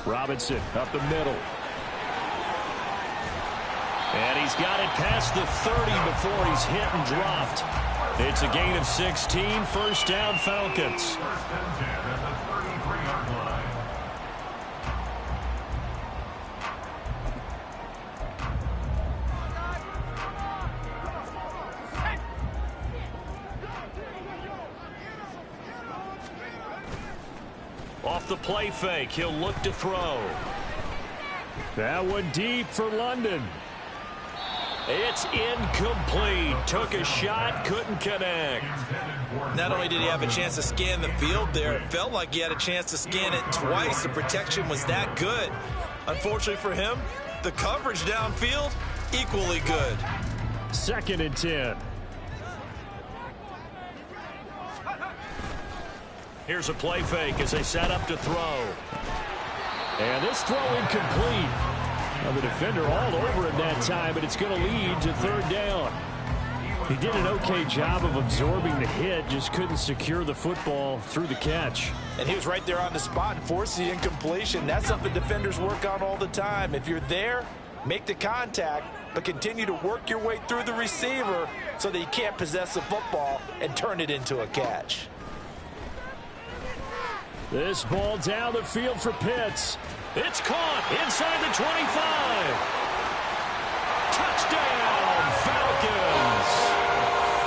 Robinson up the middle. And he's got it past the 30 before he's hit and dropped. It's a gain of 16, first down Falcons. Off the play fake, he'll look to throw. That one deep for London. It's incomplete. Took a shot, couldn't connect. Not only did he have a chance to scan the field there, it felt like he had a chance to scan it twice. The protection was that good. Unfortunately for him, the coverage downfield, equally good. 2nd and 10. Here's a play fake as they set up to throw. And this throw incomplete. Well, the defender all over him that time, but it's going to lead to 3rd down. He did an okay job of absorbing the hit, just couldn't secure the football through the catch. And he was right there on the spot and forced the incompletion. That's something defenders work on all the time. If you're there, make the contact, but continue to work your way through the receiver so that you can't possess the football and turn it into a catch. This ball down the field for Pitts. It's caught inside the 25. Touchdown, Falcons.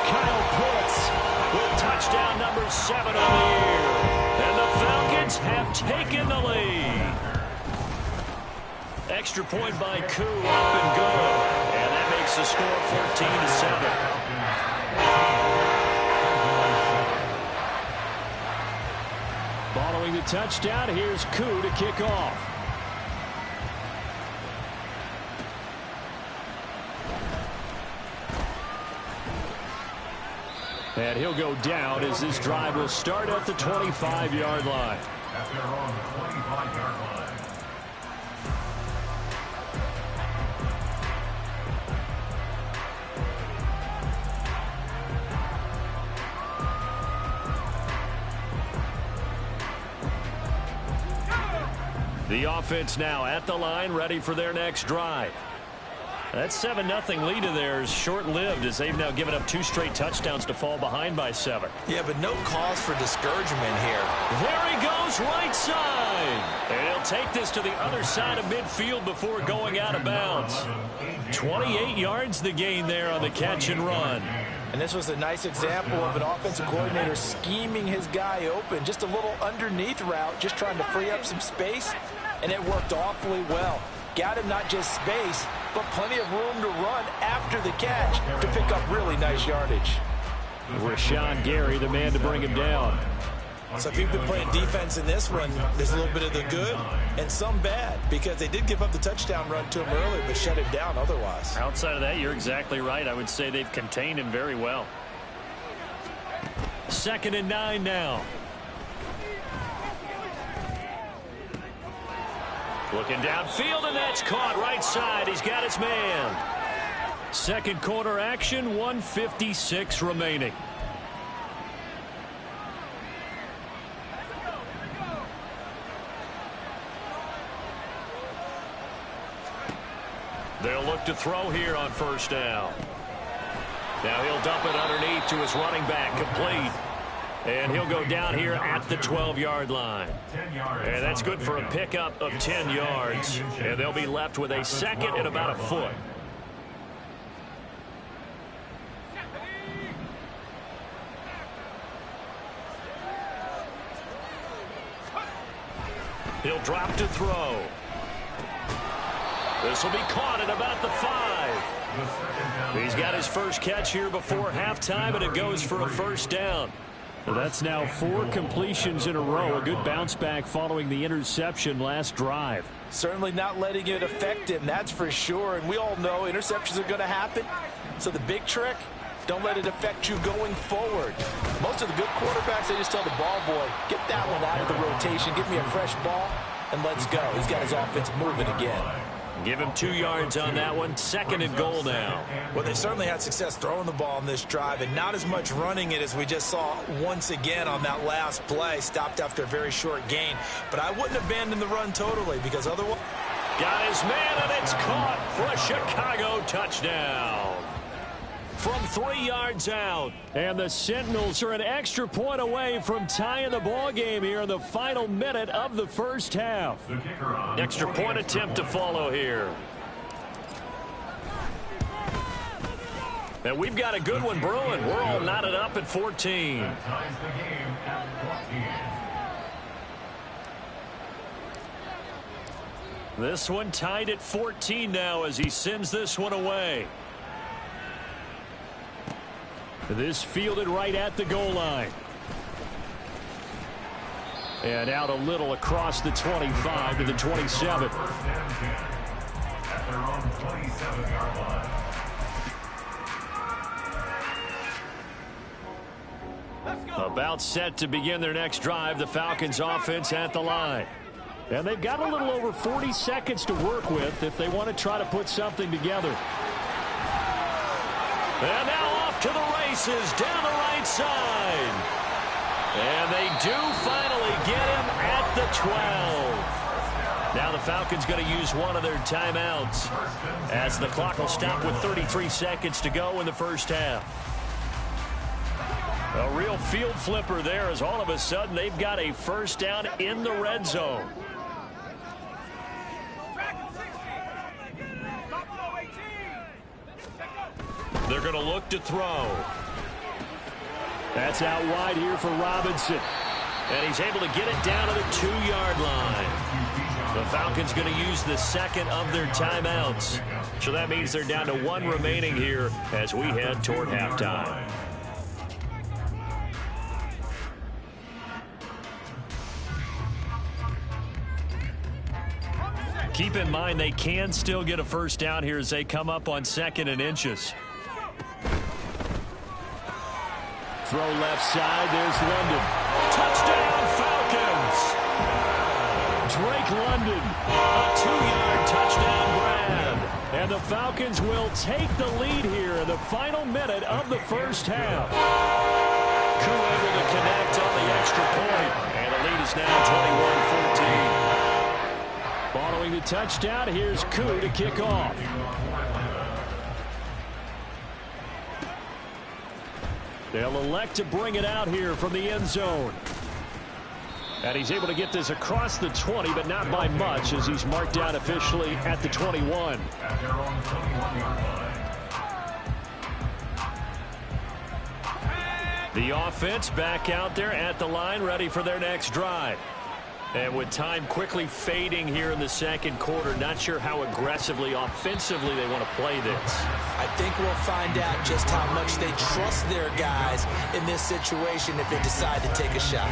Kyle Pitts with touchdown number 7 on the year. And the Falcons have taken the lead. Extra point by Koo, up and good. And that makes the score 14-7. Following the touchdown, here's Koo to kick off. And he'll go down as this drive will start at the 25-yard line. The offense now at the line, ready for their next drive. That 7-0 lead of theirs short-lived as they've now given up 2 straight touchdowns to fall behind by 7. Yeah, but no cause for discouragement here. There he goes, right side. And he'll take this to the other side of midfield before going out of bounds. 28 yards the gain there on the catch and run. And this was a nice example of an offensive coordinator scheming his guy open. Just a little underneath route, just trying to free up some space. And it worked awfully well. Got him not just space, but plenty of room to run after the catch to pick up really nice yardage. Rashawn Gary, the man to bring him down. So if you've been playing defense in this one, there's a little bit of the good and some bad, because they did give up the touchdown run to him earlier, but shut him down otherwise. Outside of that, you're exactly right. I would say they've contained him very well. 2nd and 9 now. Looking downfield, and that's caught right side. He's got his man. 2nd quarter action, 1:56 remaining. They'll look to throw here on 1st down. Now he'll dump it underneath to his running back, complete. And he'll go down here at the 12-yard line. And that's good for a pickup of 10 yards. And they'll be left with a 2nd and about a foot. He'll drop to throw. This will be caught at about the 5. He's got his first catch here before halftime, and it goes for a 1st down. Well, that's now 4 completions in a row. A good bounce back following the interception last drive. Certainly not letting it affect him, that's for sure. And we all know interceptions are going to happen. So the big trick, don't let it affect you going forward. Most of the good quarterbacks, they just tell the ball boy, get that one out of the rotation, give me a fresh ball, and let's go. He's got his offense moving again. Give him 2 yards on that one. 2nd and goal now. Well, they certainly had success throwing the ball on this drive and not as much running it as we just saw once again on that last play. Stopped after a very short gain. But I wouldn't abandon the run totally because otherwise... Got his man, and it's caught for a Chicago touchdown. From 3 yards out. And the Sentinels are an extra point away from tying the ball game here in the final minute of the first half. Extra point attempt to follow here. And we've got a good one brewing. We're all knotted up at 14. This one tied at 14 now as he sends this one away. This fielded right at the goal line. And out a little across the 25 to the 27. About set to begin their next drive. The Falcons offense at the line. And they've got a little over 40 seconds to work with if they want to try to put something together. And now off to the races down the right side. And they do finally get him at the 12. Now the Falcons going to use one of their timeouts as the clock will stop with 33 seconds to go in the first half. A real field flipper there as all of a sudden they've got a first down in the red zone. They're going to look to throw. That's out wide here for Robinson. And he's able to get it down to the 2-yard line. The Falcons going to use the second of their timeouts. So that means they're down to 1 remaining here as we head toward halftime. Keep in mind they can still get a first down here as they come up on 2nd and inches. Throw left side. There's London. Touchdown, Falcons! Drake London, a 2-yard touchdown grab. And the Falcons will take the lead here in the final minute of the first half. Koo able to connect on the extra point. And the lead is now 21-14. Following the touchdown, here's Koo to kick off. They'll elect to bring it out here from the end zone. And he's able to get this across the 20, but not by much as he's marked down officially at the 21. The offense back out there at the line, ready for their next drive. And with time quickly fading here in the second quarter, not sure how aggressively, offensively they want to play this. I think we'll find out just how much they trust their guys in this situation if they decide to take a shot.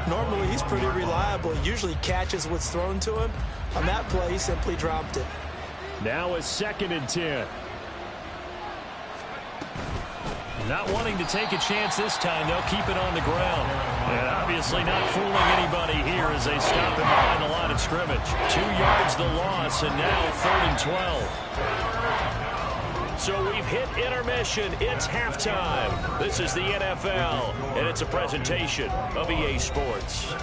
Normally, he's pretty reliable. He usually catches what's thrown to him. On that play, he simply dropped it. Now a 2nd and 10. Not wanting to take a chance this time. They'll keep it on the ground. And obviously not fooling anybody here as they stop him behind the line of scrimmage. 2 yards the loss, and now 3rd and 12. So we've hit intermission. It's halftime. This is the NFL, and it's a presentation of EA Sports.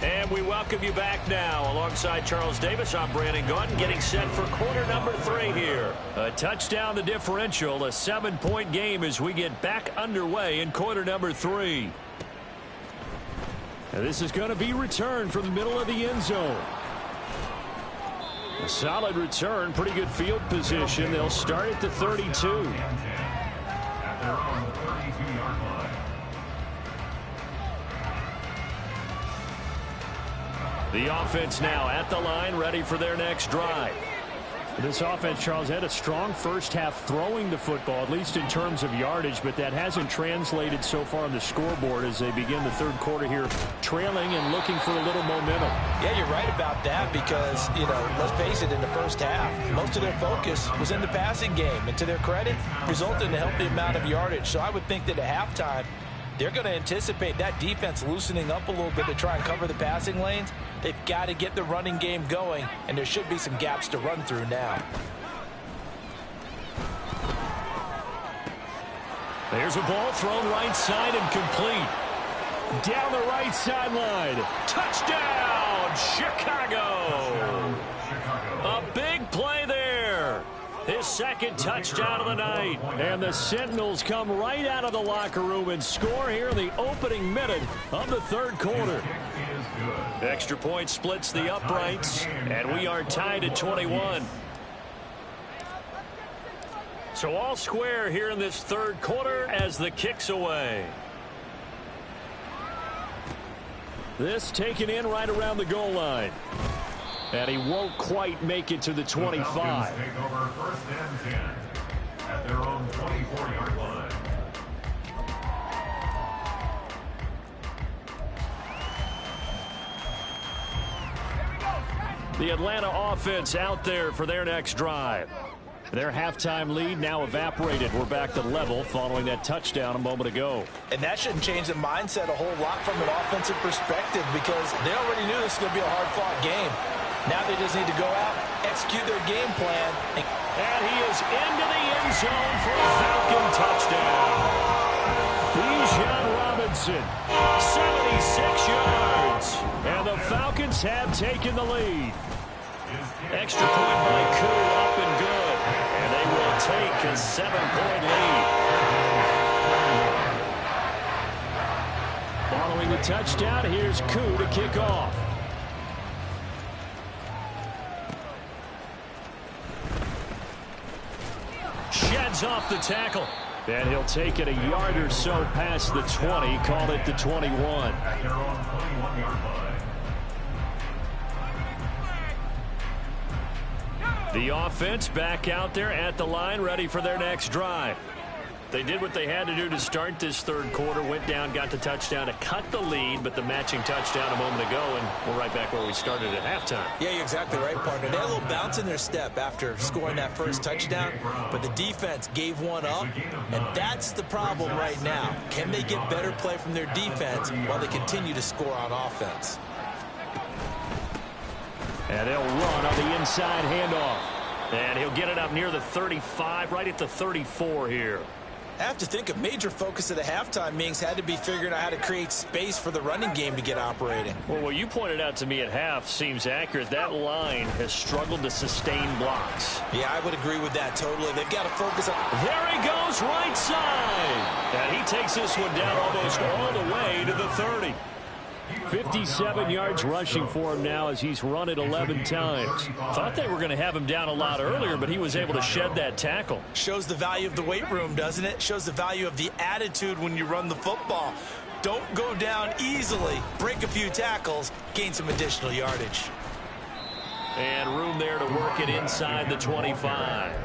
And we welcome you back now. Alongside Charles Davis, I'm Brandon Gaudin, getting set for quarter number 3 here. A touchdown the differential, a 7-point game as we get back underway in quarter number 3. And this is going to be returned from the middle of the end zone. A solid return, pretty good field position. They'll start at the 32. The offense now at the line, ready for their next drive. This offense, Charles, had a strong first half throwing the football, at least in terms of yardage, but that hasn't translated so far on the scoreboard as they begin the third quarter here, trailing and looking for a little momentum. Yeah, you're right about that because, let's face it, in the first half, most of their focus was in the passing game, and to their credit, resulted in a healthy amount of yardage. So I would think that at halftime, they're going to anticipate that defense loosening up a little bit to try and cover the passing lanes. They've got to get the running game going, and there should be some gaps to run through now. There's a ball thrown right side and complete. Down the right sideline. Touchdown, Chicago. A big play there. His second touchdown of the night. And the Sentinels come right out of the locker room and score here in the opening minute of the third quarter. Extra point splits the uprights, and we are tied at 21. So all square here in this third quarter as the kick's away. This taken in right around the goal line. And he won't quite make it to the 25. Take over first and 10 at their own 24-yard line. The Atlanta offense out there for their next drive. Their halftime lead now evaporated. We're back to level following that touchdown a moment ago. And that shouldn't change the mindset a whole lot from an offensive perspective because they already knew this was going to be a hard-fought game. Now they just need to go out, execute their game plan. And he is into the end zone for a Falcon touchdown. Bijan Robinson, 76 yards. And the Falcons have taken the lead. Extra point by Koo, up and good. And they will take a 7-point lead. Following the touchdown, here's Koo to kick off. Sheds off the tackle. And he'll take it a yard or so past the 20, call it the 21. At their own 21-yard line. The offense back out there at the line, ready for their next drive. They did what they had to do to start this third quarter, went down, got the touchdown to cut the lead, but the matching touchdown a moment ago, and we're right back where we started at halftime. Yeah, you're exactly right, partner. They had a little bounce in their step after scoring that first touchdown, but the defense gave one up, and that's the problem right now. Can they get better play from their defense while they continue to score on offense? And they'll run on the inside handoff. And he'll get it up near the 35, right at the 34 here. I have to think a major focus of the halftime meetings had to be figuring out how to create space for the running game to get operating. Well, what you pointed out to me at half seems accurate. That line has struggled to sustain blocks. Yeah, I would agree with that totally. They've got to focus on... There he goes, right side. And he takes this one down almost all the way to the 30. 57 yards rushing for him now as he's run it 11 times. Thought they were going to have him down a lot earlier, but he was able to shed that tackle. Shows the value of the weight room, doesn't it? Shows the value of the attitude when you run the football. Don't go down easily. Break a few tackles, gain some additional yardage. And room there to work it inside the 25.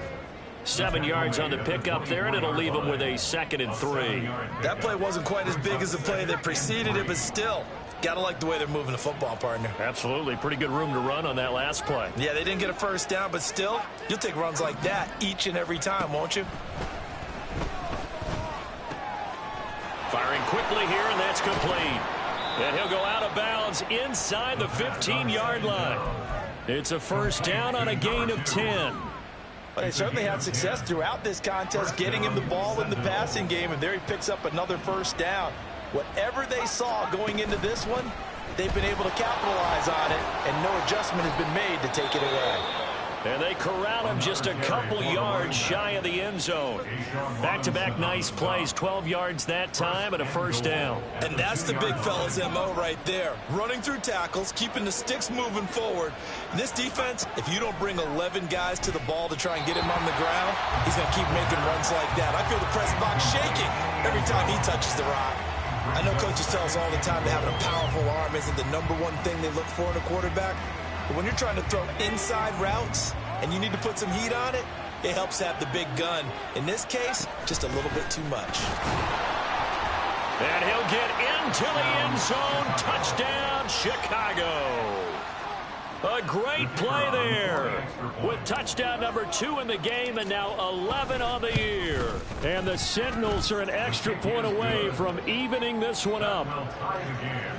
7 yards on the pickup there, and it'll leave him with a 2nd and 3. That play wasn't quite as big as the play that preceded it, but still, gotta like the way they're moving the football, partner. Absolutely. Pretty good room to run on that last play. Yeah, they didn't get a first down, but still, you'll take runs like that each and every time, won't you? Firing quickly here, and that's complete. And he'll go out of bounds inside the 15-yard line. It's a first down on a gain of 10. But they certainly had success throughout this contest, getting him the ball in the passing game, and there he picks up another first down. Whatever they saw going into this one, they've been able to capitalize on it, and no adjustment has been made to take it away. And they corral him just a couple yards shy of the end zone. Back-to-back nice plays, 12 yards that time and a first down. And that's the big fella's MO right there. Running through tackles, keeping the sticks moving forward. And this defense, if you don't bring 11 guys to the ball to try and get him on the ground, he's going to keep making runs like that. I feel the press box shaking every time he touches the rock. I know coaches tell us all the time that having a powerful arm isn't the #1 thing they look for in a quarterback. But when you're trying to throw inside routes, and you need to put some heat on it, it helps have the big gun. In this case, just a little bit too much. And he'll get into the end zone. Touchdown, Chicago. A great play there with touchdown number 2 in the game and now 11 on the year. And the Sentinels are an extra point away from evening this one up.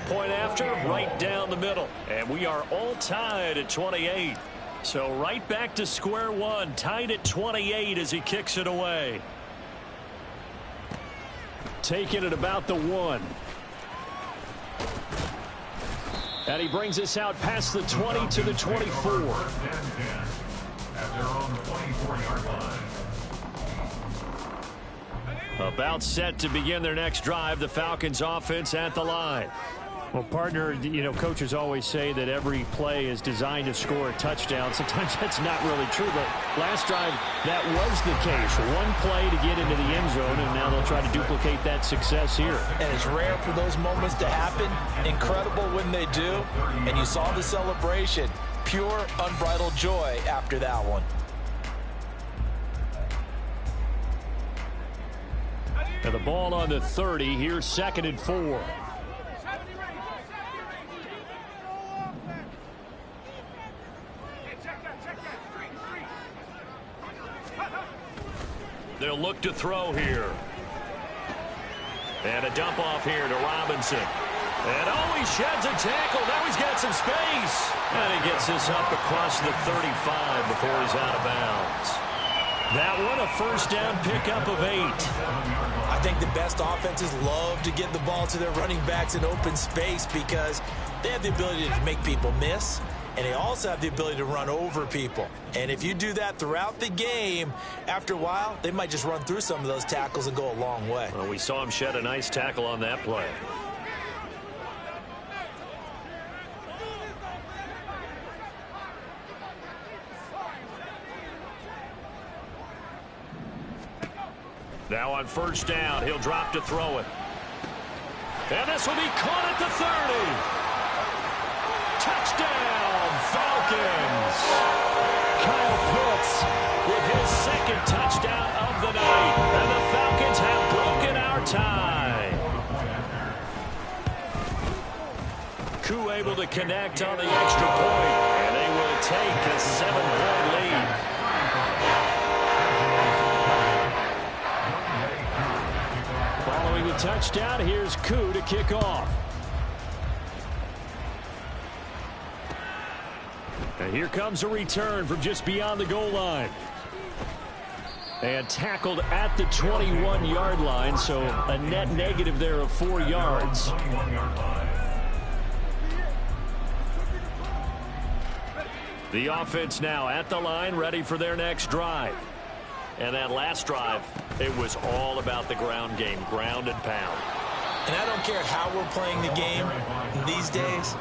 Point after, right down the middle. And we are all tied at 28. So right back to square one, tied at 28 as he kicks it away. Taking it about the 1. And he brings us out past the 20 to the 24. At their own 24-yard line. About set to begin their next drive, the Falcons offense at the line. Well, partner, you know, coaches always say that every play is designed to score a touchdown. Sometimes that's not really true, but last drive, that was the case. One play to get into the end zone, and now they'll try to duplicate that success here. And it's rare for those moments to happen. Incredible when they do. And you saw the celebration. Pure, unbridled joy after that one. And the ball on the 30. Here's 2nd and 4. They'll look to throw here. And a dump off here to Robinson. And oh, he sheds a tackle. Now he's got some space. And he gets this up across the 35 before he's out of bounds. That one, a first down pickup of 8. I think the best offenses love to get the ball to their running backs in open space because they have the ability to make people miss. And they also have the ability to run over people. And if you do that throughout the game, after a while, they might just run through some of those tackles and go a long way. Well, we saw him shed a nice tackle on that play. Now on first down, he'll drop to throw it. And this will be caught at the 30. Touchdown, Falcons. Kyle Pitts with his 2nd touchdown of the night. And the Falcons have broken our tie. Koo able to connect on the extra point. And they will take a 7-point lead. Following the touchdown, here's Koo to kick off. And here comes a return from just beyond the goal line. And tackled at the 21-yard line, so a net negative there of 4 yards. The offense now at the line, ready for their next drive. And that last drive, it was all about the ground game, ground and pound. And I don't care how we're playing the game these days.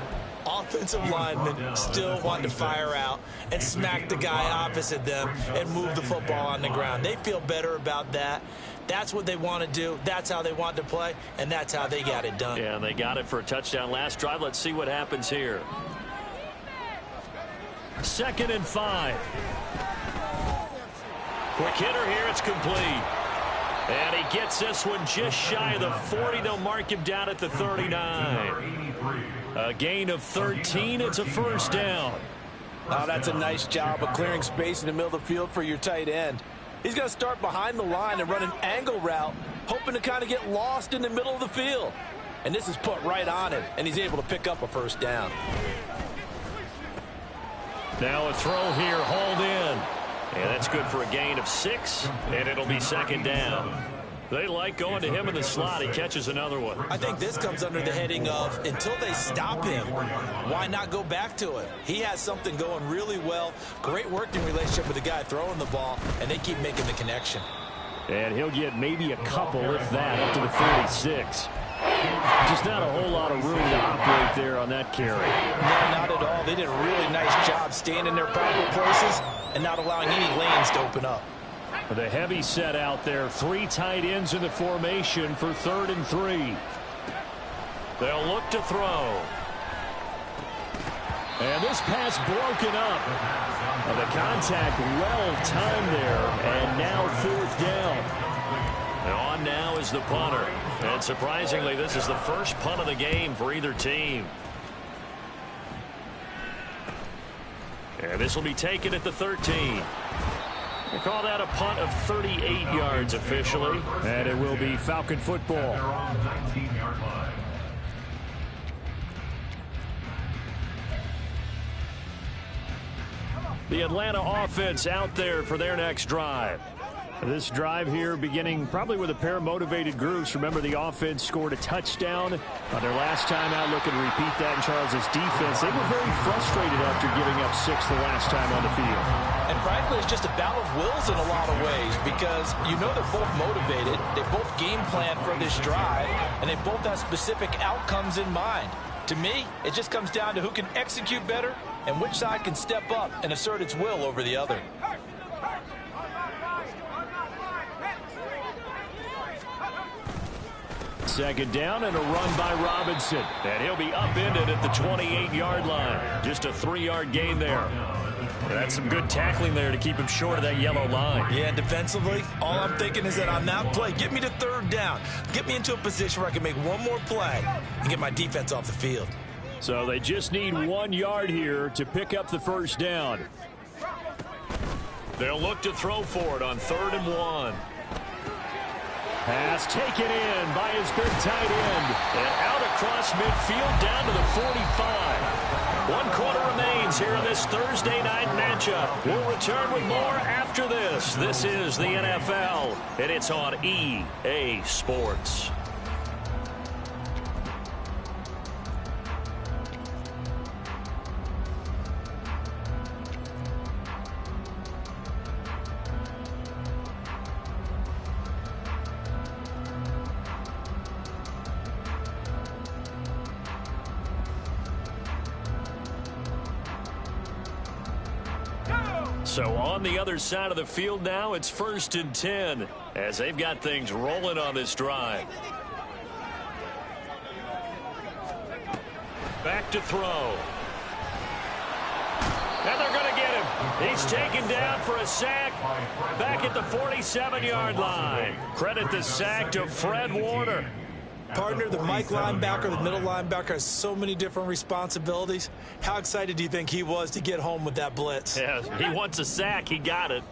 Offensive linemen still want to fire out and smack the guy opposite them and move the football on the ground. They feel better about that. That's what they want to do. That's how they want to play, and that's how they got it done. Yeah, and they got it for a touchdown last drive. Let's see what happens here. 2nd and 5. Quick hitter here. It's complete. And he gets this one just shy of the 40. They'll mark him down at the 39. A gain of 13. It's a first down. Oh, that's a nice job of clearing space in the middle of the field for your tight end. He's going to start behind the line and run an angle route, hoping to kind of get lost in the middle of the field. And this is put right on him, and he's able to pick up a first down. Now a throw here, hauled in. And that's good for a gain of 6, and it'll be 2nd down. They like going to him in the slot. He catches another one. I think this comes under the heading of until they stop him, why not go back to it? He has something going really well. Great working relationship with the guy throwing the ball, and they keep making the connection. And he'll get maybe a couple, if that, up to the 46. Just not a whole lot of room to operate there on that carry. No, not at all. They did a really nice job staying in their proper places and not allowing any lanes to open up. The heavy set out there. 3 tight ends in the formation for 3rd and 3. They'll look to throw. And this pass broken up. The contact well-timed there, and now fourth down. And on now is the punter. And surprisingly, this is the first punt of the game for either team. And this will be taken at the 13. They call that a punt of 38 yards officially. And it will be Falcon football. At their own 19-yard line. The Atlanta offense out there for their next drive. This drive here beginning probably with a pair of motivated groups. Remember, the offense scored a touchdown on their last time out. Looking to repeat that in Charles' defense. They were very frustrated after giving up 6 the last time on the field. And frankly, it's just a battle of wills in a lot of ways because you know they're both motivated. They both game plan for this drive, and they both have specific outcomes in mind. To me, it just comes down to who can execute better and which side can step up and assert its will over the other. Second down and a run by Robinson. And he'll be upended at the 28-yard line. Just a 3-yard gain there. That's some good tackling there to keep him short of that yellow line. Yeah, defensively, all I'm thinking is that on that play, get me to third down. Get me into a position where I can make one more play and get my defense off the field. So they just need 1 yard here to pick up the first down. They'll look to throw for it on 3rd and 1. Pass taken in by his big tight end. And out across midfield down to the 45. 1 quarter remains here in this Thursday night matchup. We'll return with more after this. This is the NFL, and it's on EA Sports. So on the other side of the field now, it's 1st and 10 as they've got things rolling on this drive. Back to throw. And they're going to get him. He's taken down for a sack back at the 47-yard line. Credit the sack to Fred Warner. Partner, the Mike linebacker, the middle linebacker has so many different responsibilities. How excited do you think he was to get home with that blitz? Yeah, he wants a sack. He got it.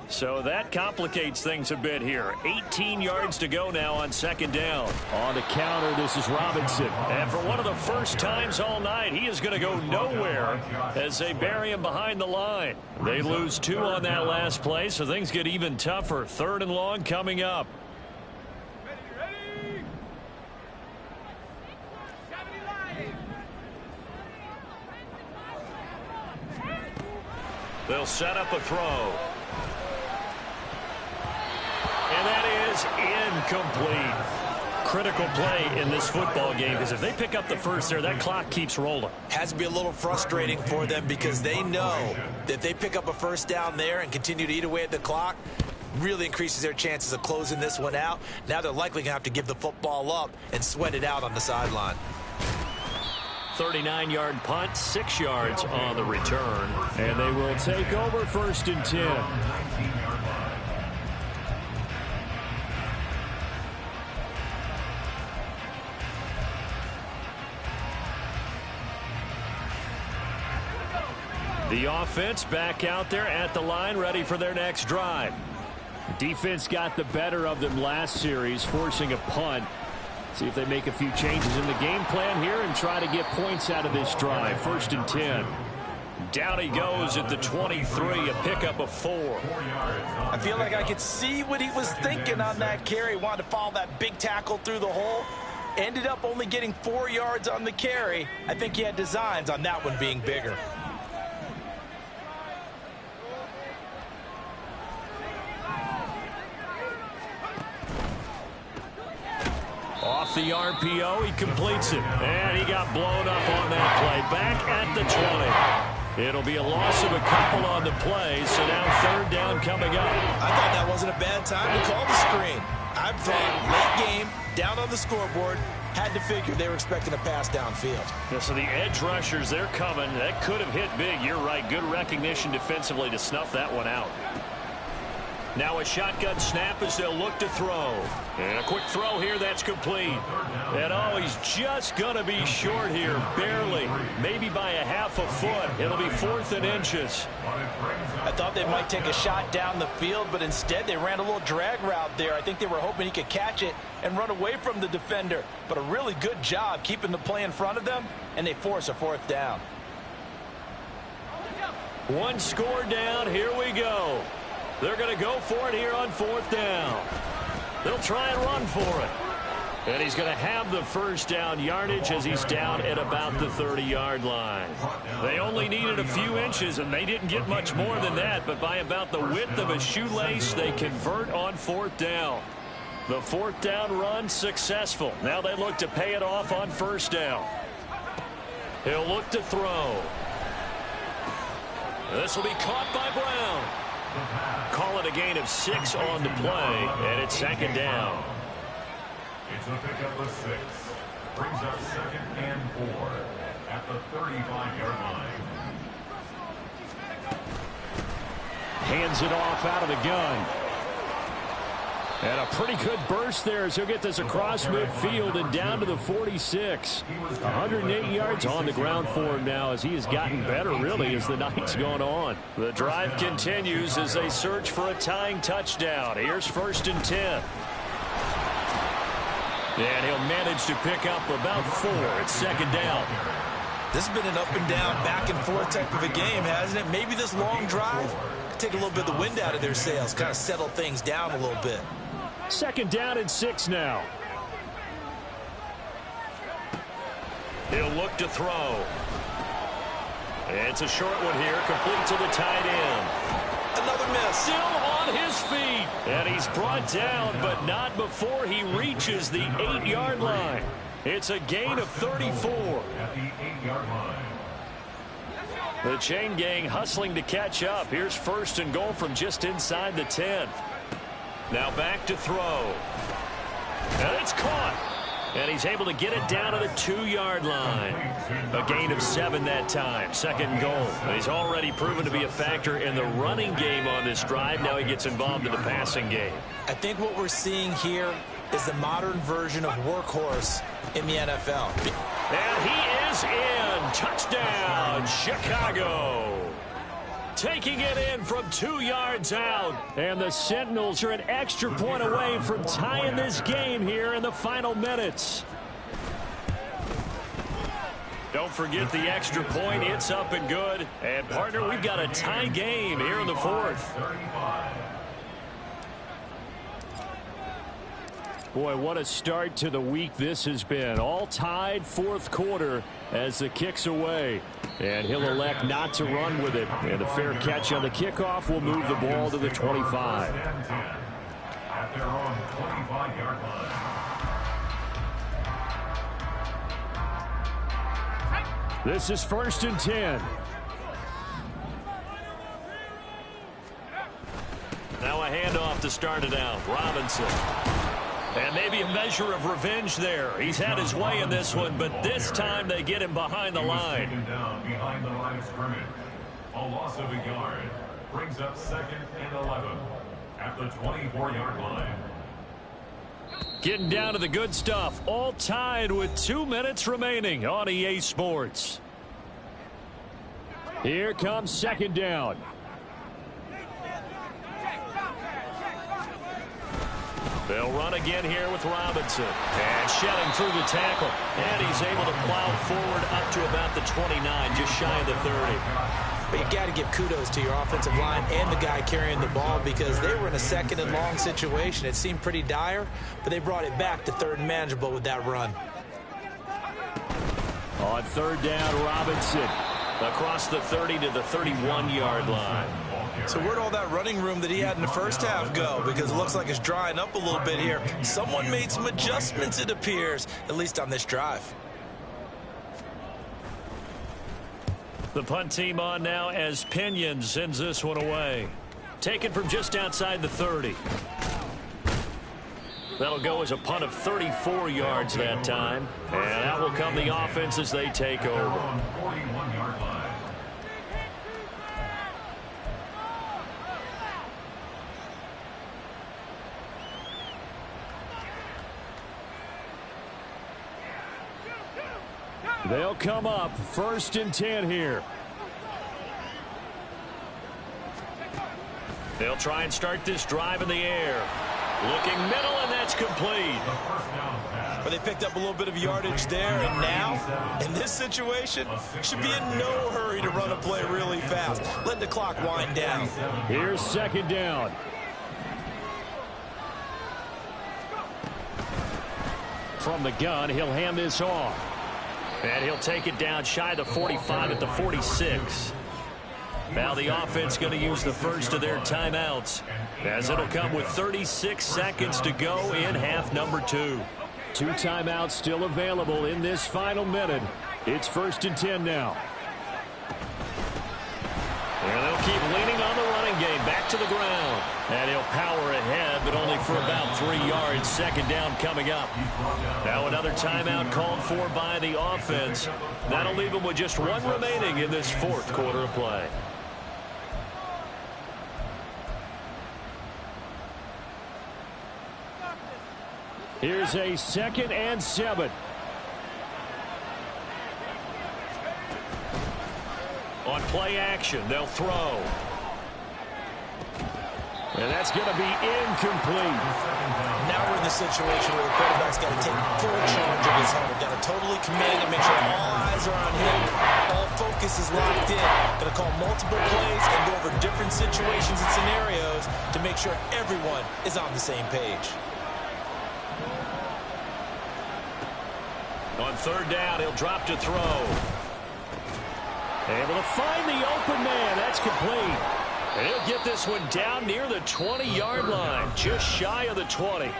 So that complicates things a bit here. 18 yards to go now on 2nd down. On the counter, this is Robinson. And for one of the first times all night, he is going to go nowhere as they bury him behind the line. They lose 2 on that last play, so things get even tougher. 3rd and long coming up. They'll set up a throw. And that is incomplete. Critical play in this football game because if they pick up the first there, that clock keeps rolling. Has to be a little frustrating for them because they know that if they pick up a first down there and continue to eat away at the clock, really increases their chances of closing this one out. Now they're likely going to have to give the football up and sweat it out on the sideline. 39-yard punt, 6 yards on the return. And they will take over 1st and 10. The offense back out there at the line, ready for their next drive. Defense got the better of them last series, forcing a punt. See if they make a few changes in the game plan here and try to get points out of this drive. 1st and 10. Down he goes at the 23, a pickup of 4. I feel like I could see what he was thinking on that carry. Wanted to follow that big tackle through the hole. Ended up only getting 4 yards on the carry. I think he had designs on that one being bigger. Off the RPO, he completes it. And he got blown up on that play. Back at the 20. It'll be a loss of a couple on the play, so now 3rd down coming up. I thought that wasn't a bad time to call the screen. I thought late game, down on the scoreboard, Had to figure they were expecting a pass downfield. Yeah, so the edge rushers, they're coming. That could have hit big. You're right. Good recognition defensively to snuff that one out. Now a shotgun snap as they'll look to throw. And a quick throw here, that's complete. And oh, he's just going to be short here, barely. Maybe by a half a foot. It'll be 4th and inches. I thought they might take a shot down the field, but instead they ran a little drag route there. I think they were hoping he could catch it and run away from the defender. But a really good job keeping the play in front of them, and they force a 4th down. One score down, here we go. They're going to go for it here on 4th down. They'll try and run for it. And he's going to have the first down yardage as he's down at about the 30-yard line. They only needed a few inches, and they didn't get much more than that. But by about the width of a shoelace, they convert on 4th down. The 4th down run successful. Now they look to pay it off on 1st down. He'll look to throw. This will be caught by Brown. Call it a gain of 6 on the play, and it's 2nd down. It's a pickup of 6. Brings up 2nd and 4 at the 35-yard line. Hands it off out of the gun. And a pretty good burst there as he'll get this across midfield and down to the 46. 108 yards on the ground for him now as he has gotten better, really, as the night's gone on. The drive continues as they search for a tying touchdown. Here's 1st and 10. And he'll manage to pick up about 4. It's 2nd down. This has been an up and down, back and forth type of a game, hasn't it? Maybe this long drive could take a little bit of the wind out of their sails, kind of settle things down a little bit. 2nd down and 6 now. He'll look to throw. It's a short one here, complete to the tight end. Another miss. Still on his feet. And he's brought down, but not before he reaches the 8-yard line. It's a gain of 34. At the 8-yard line. The chain gang hustling to catch up. Here's 1st and goal from just inside the 10. Now back to throw. And it's caught. And he's able to get it down to the 2-yard line. A gain of 7 that time. 2nd goal. He's already proven to be a factor in the running game on this drive. Now he gets involved in the passing game. I think what we're seeing here is the modern version of workhorse in the NFL. And he is in. Touchdown, Chicago. Taking it in from 2 yards out. And the Sentinels are an extra point away from tying this game here in the final minutes. Don't forget the extra point. It's up and good. And, partner, we've got a tie game here in the 4th. Boy, what a start to the week this has been. All tied 4th quarter as the kick's away. And he'll elect not to run with it. And the fair catch on the kickoff will move the ball to the 25. At their own 25-yard line. This is 1st and 10. Now a handoff to start it out. Robinson. And maybe a measure of revenge there. He's had his way in this one, but this time they get him behind the line. Taken down behind the line of scrimmage. A loss of a yard. Brings up 2nd and 11 at the 24-yard line. Getting down to the good stuff. All tied with 2 minutes remaining on EA Sports. Here comes 2nd down. They'll run again here with Robinson. And shedding through the tackle. And he's able to plow forward up to about the 29, just shy of the 30. But you got to give kudos to your offensive line and the guy carrying the ball because they were in a 2nd and long situation. It seemed pretty dire, but they brought it back to 3rd and manageable with that run. On 3rd down, Robinson across the 30 to the 31-yard line. So where'd all that running room that he had in the first half go? Because it looks like it's drying up a little bit here. Someone made some adjustments, it appears, at least on this drive. The punt team on now as Pinion sends this one away. Taken from just outside the 30. That'll go as a punt of 34 yards that time. And that will come the offense as they take over. 41-yard line. They'll come up 1st and 10 here. They'll try and start this drive in the air. Looking middle, and that's complete. But they picked up a little bit of yardage there, and now, in this situation, should be in no hurry to run a play really fast. Let the clock wind down. Here's 2nd down. From the gun, he'll hand this off. And he'll take it down shy of the 45 at the 46. Now the offense going to use the first of their timeouts, as it'll come with 36 seconds to go in half number 2. 2 timeouts still available in this final minute. It's 1st and 10 now. And they'll keep leaning on the running game, back to the ground. And he'll power ahead, but only for about 3 yards. 2nd down coming up. Now another timeout called for by the offense. That'll leave them with just 1 remaining in this 4th quarter of play. Here's a 2nd and 7. On play action, they'll throw. And that's going to be incomplete. Now we're in the situation where the quarterback's got to take full charge of his helmet. Got to totally command and make sure all eyes are on him. All focus is locked in. Going to call multiple plays and go over different situations and scenarios to make sure everyone is on the same page. On 3rd down, he'll drop to throw. Able to find the open man. That's complete. And he'll get this one down near the 20-yard line, just shy of the 20.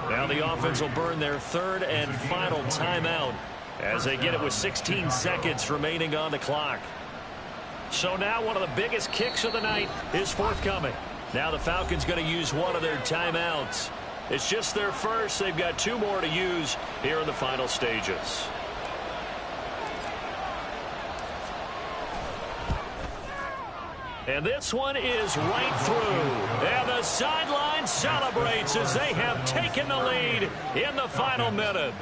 Now the offense will burn their 3rd and final timeout as they get it with 16 seconds remaining on the clock. So now one of the biggest kicks of the night is forthcoming. Now the Falcons going to use one of their timeouts. It's just their first. They've got 2 more to use here in the final stages. And this one is right through. And the sideline celebrates as they have taken the lead in the final minute.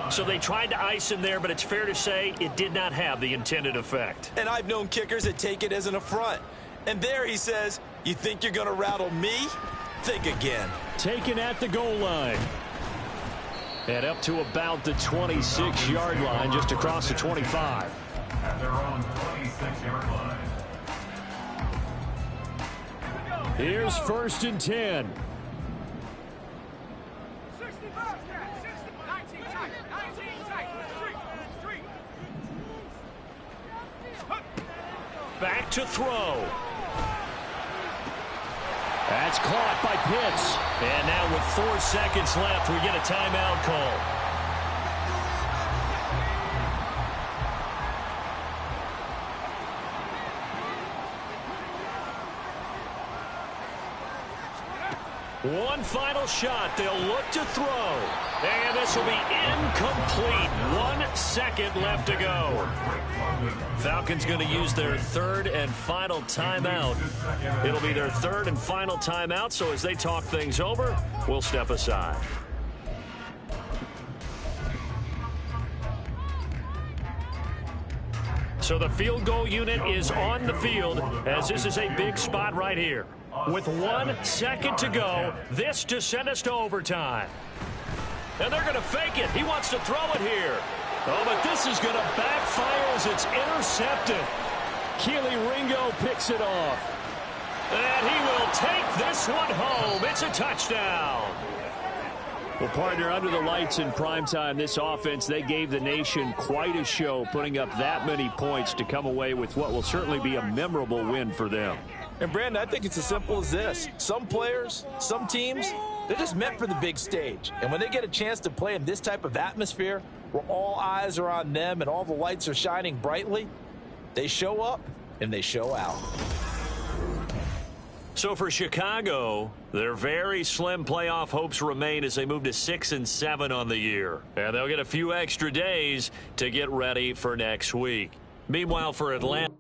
So they tried to ice him there, but it's fair to say it did not have the intended effect. And I've known kickers that take it as an affront. And there he says, you think you're going to rattle me? Think again. Taken at the goal line. And up to about the 26-yard line, just across the 25. At their own 26-yard line. Here's 1st and 10. Back to throw. That's caught by Pitts. And now with 4 seconds left, we get a timeout call. One final shot. They'll look to throw. And this will be incomplete. 1 second left to go. Falcons going to use their 3rd and final timeout. It'll be their 3rd and final timeout, so as they talk things over, we'll step aside. So the field goal unit is on the field, as this is a big spot right here. With 1 second to go, this to send us to overtime. And they're going to fake it. He wants to throw it here. Oh, but this is going to backfire as it's intercepted. Keely Ringo picks it off. And he will take this one home. It's a touchdown. Well, partner, under the lights in primetime, this offense, they gave the nation quite a show, putting up that many points to come away with what will certainly be a memorable win for them. And, Brandon, I think it's as simple as this. Some players, some teams, they're just meant for the big stage. And when they get a chance to play in this type of atmosphere where all eyes are on them and all the lights are shining brightly, they show up and they show out. So for Chicago, their very slim playoff hopes remain as they move to 6-7 on the year. And they'll get a few extra days to get ready for next week. Meanwhile, for Atlanta,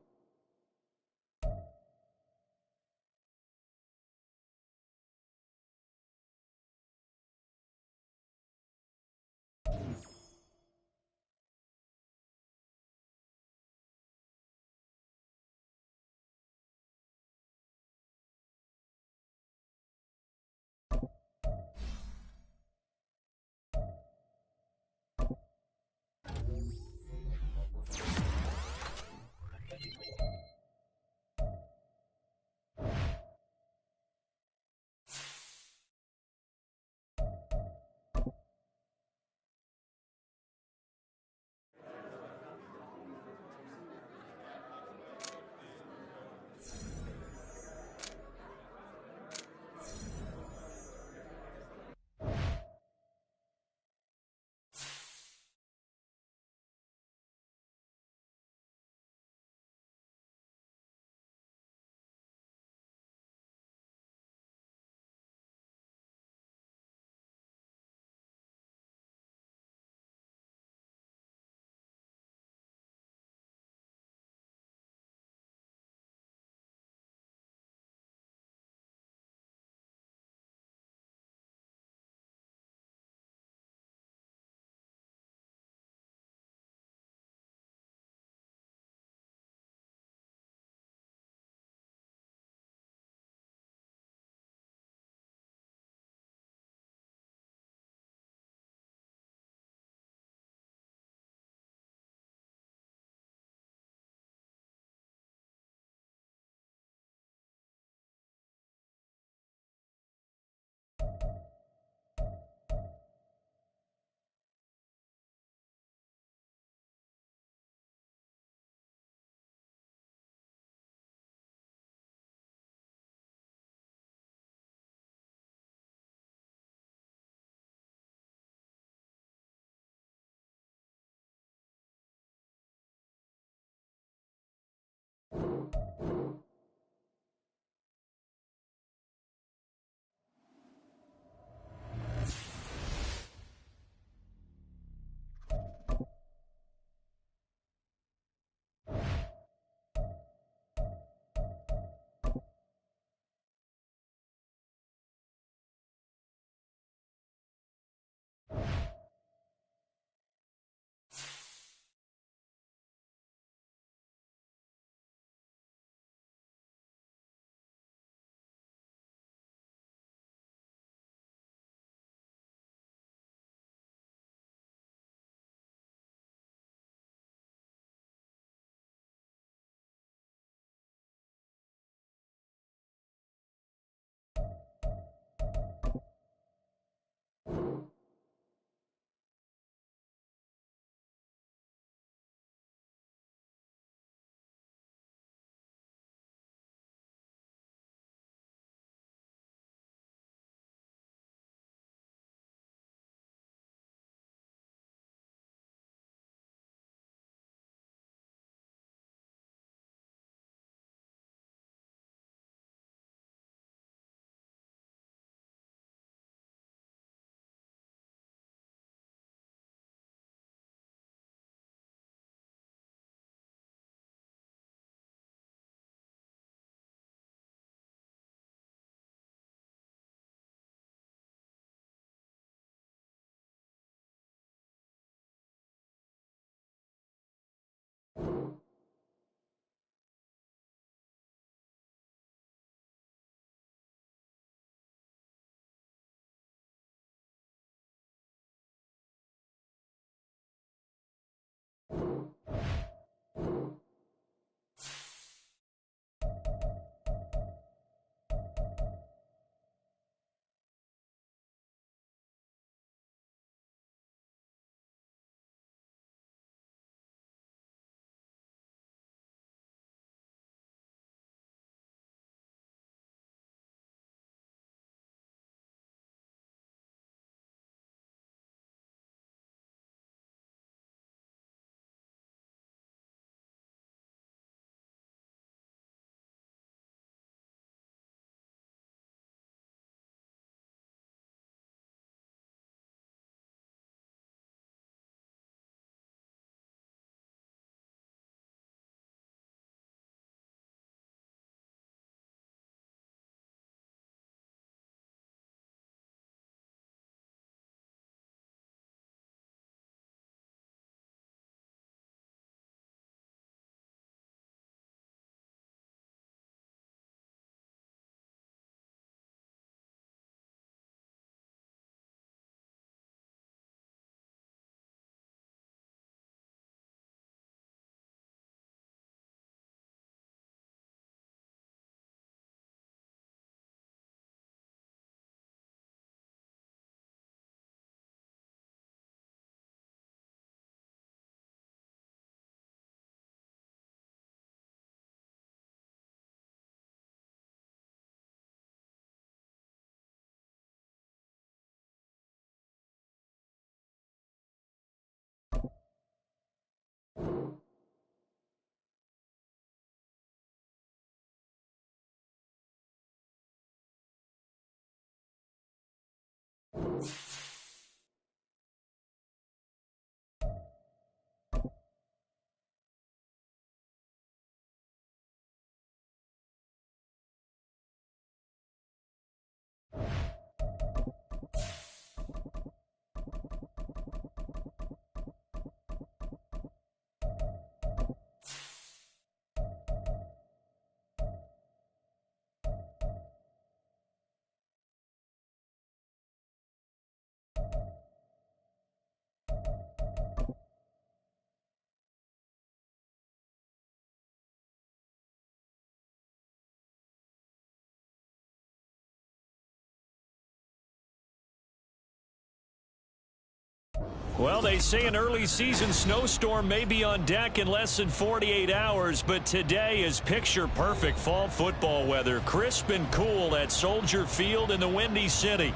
Well, they say an early season snowstorm may be on deck in less than 48 hours, but today is picture-perfect fall football weather. Crisp and cool at Soldier Field in the Windy City.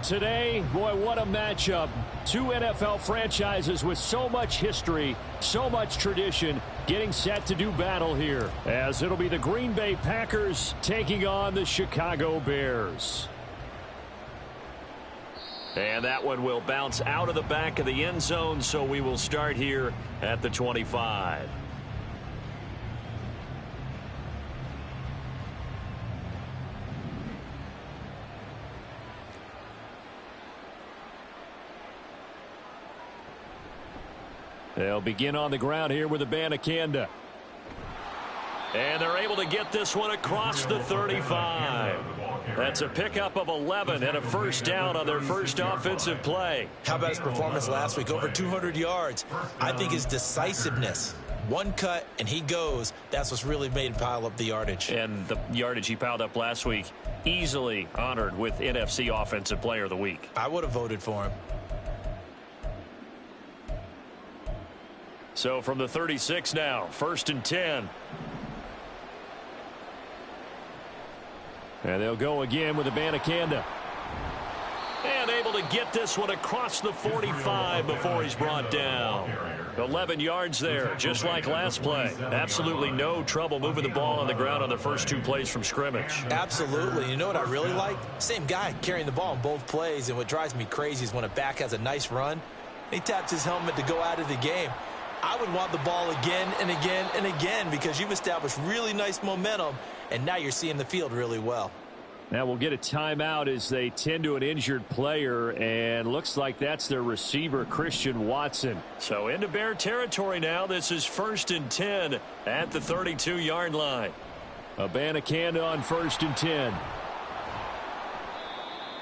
Today, boy, what a matchup. Two NFL franchises with so much history, so much tradition, getting set to do battle here, as it'll be the Green Bay Packers taking on the Chicago Bears. And that one will bounce out of the back of the end zone, so we will start here at the 25. They'll begin on the ground here with Abanikanda. And they're able to get this one across the 35. That's a pickup of 11 and a first down on their first offensive play. How about his performance last week? Over 200 yards. I think his decisiveness. One cut, and he goes. That's what's really made him pile up the yardage. And the yardage he piled up last week, easily honored with NFC Offensive Player of the Week. I would have voted for him. So from the 36 now, 1st and 10. And they'll go again with Abanikanda. And able to get this one across the 45 before he's brought down. 11 yards there, just like last play. Absolutely no trouble moving the ball on the ground on the first two plays from scrimmage. Absolutely. You know what I really like? Same guy carrying the ball in both plays, and what drives me crazy is when a back has a nice run, he taps his helmet to go out of the game. I would want the ball again and again and again because you've established really nice momentum, and now you're seeing the field really well. Now we'll get a timeout as they tend to an injured player, and looks like that's their receiver, Christian Watson. So into Bear territory now. This is 1st and 10 at the 32-yard line. Abanikanda on 1st and 10.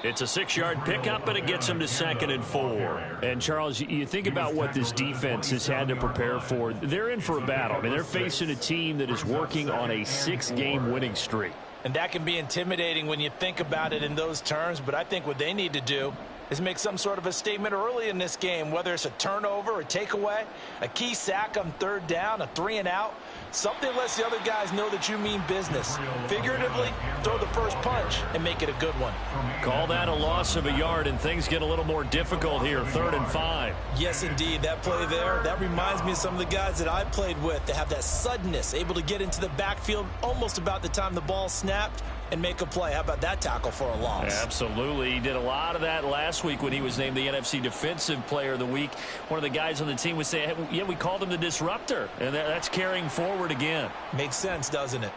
It's a 6-yard pickup, and it gets them to 2nd and 4. And, Charles, you think about what this defense has had to prepare for. They're in for a battle. I mean, they're facing a team that is working on a 6-game winning streak. And that can be intimidating when you think about it in those terms, but I think what they need to do is make some sort of a statement early in this game, whether it's a turnover, a takeaway, a key sack on 3rd down, a 3-and-out. Something lets the other guys know that you mean business. Figuratively, throw the first punch and make it a good one. Call that a loss of a yard, and things get a little more difficult here, 3rd and 5. Yes, indeed. That play there, that reminds me of some of the guys that I played with. They have that suddenness, able to get into the backfield almost about the time the ball snapped and make a play. How about that tackle for a loss? Absolutely. He did a lot of that last week when he was named the NFC Defensive Player of the Week. One of the guys on the team would say, hey, yeah, we called him the disruptor, and that's carrying forward again. Makes sense, doesn't it?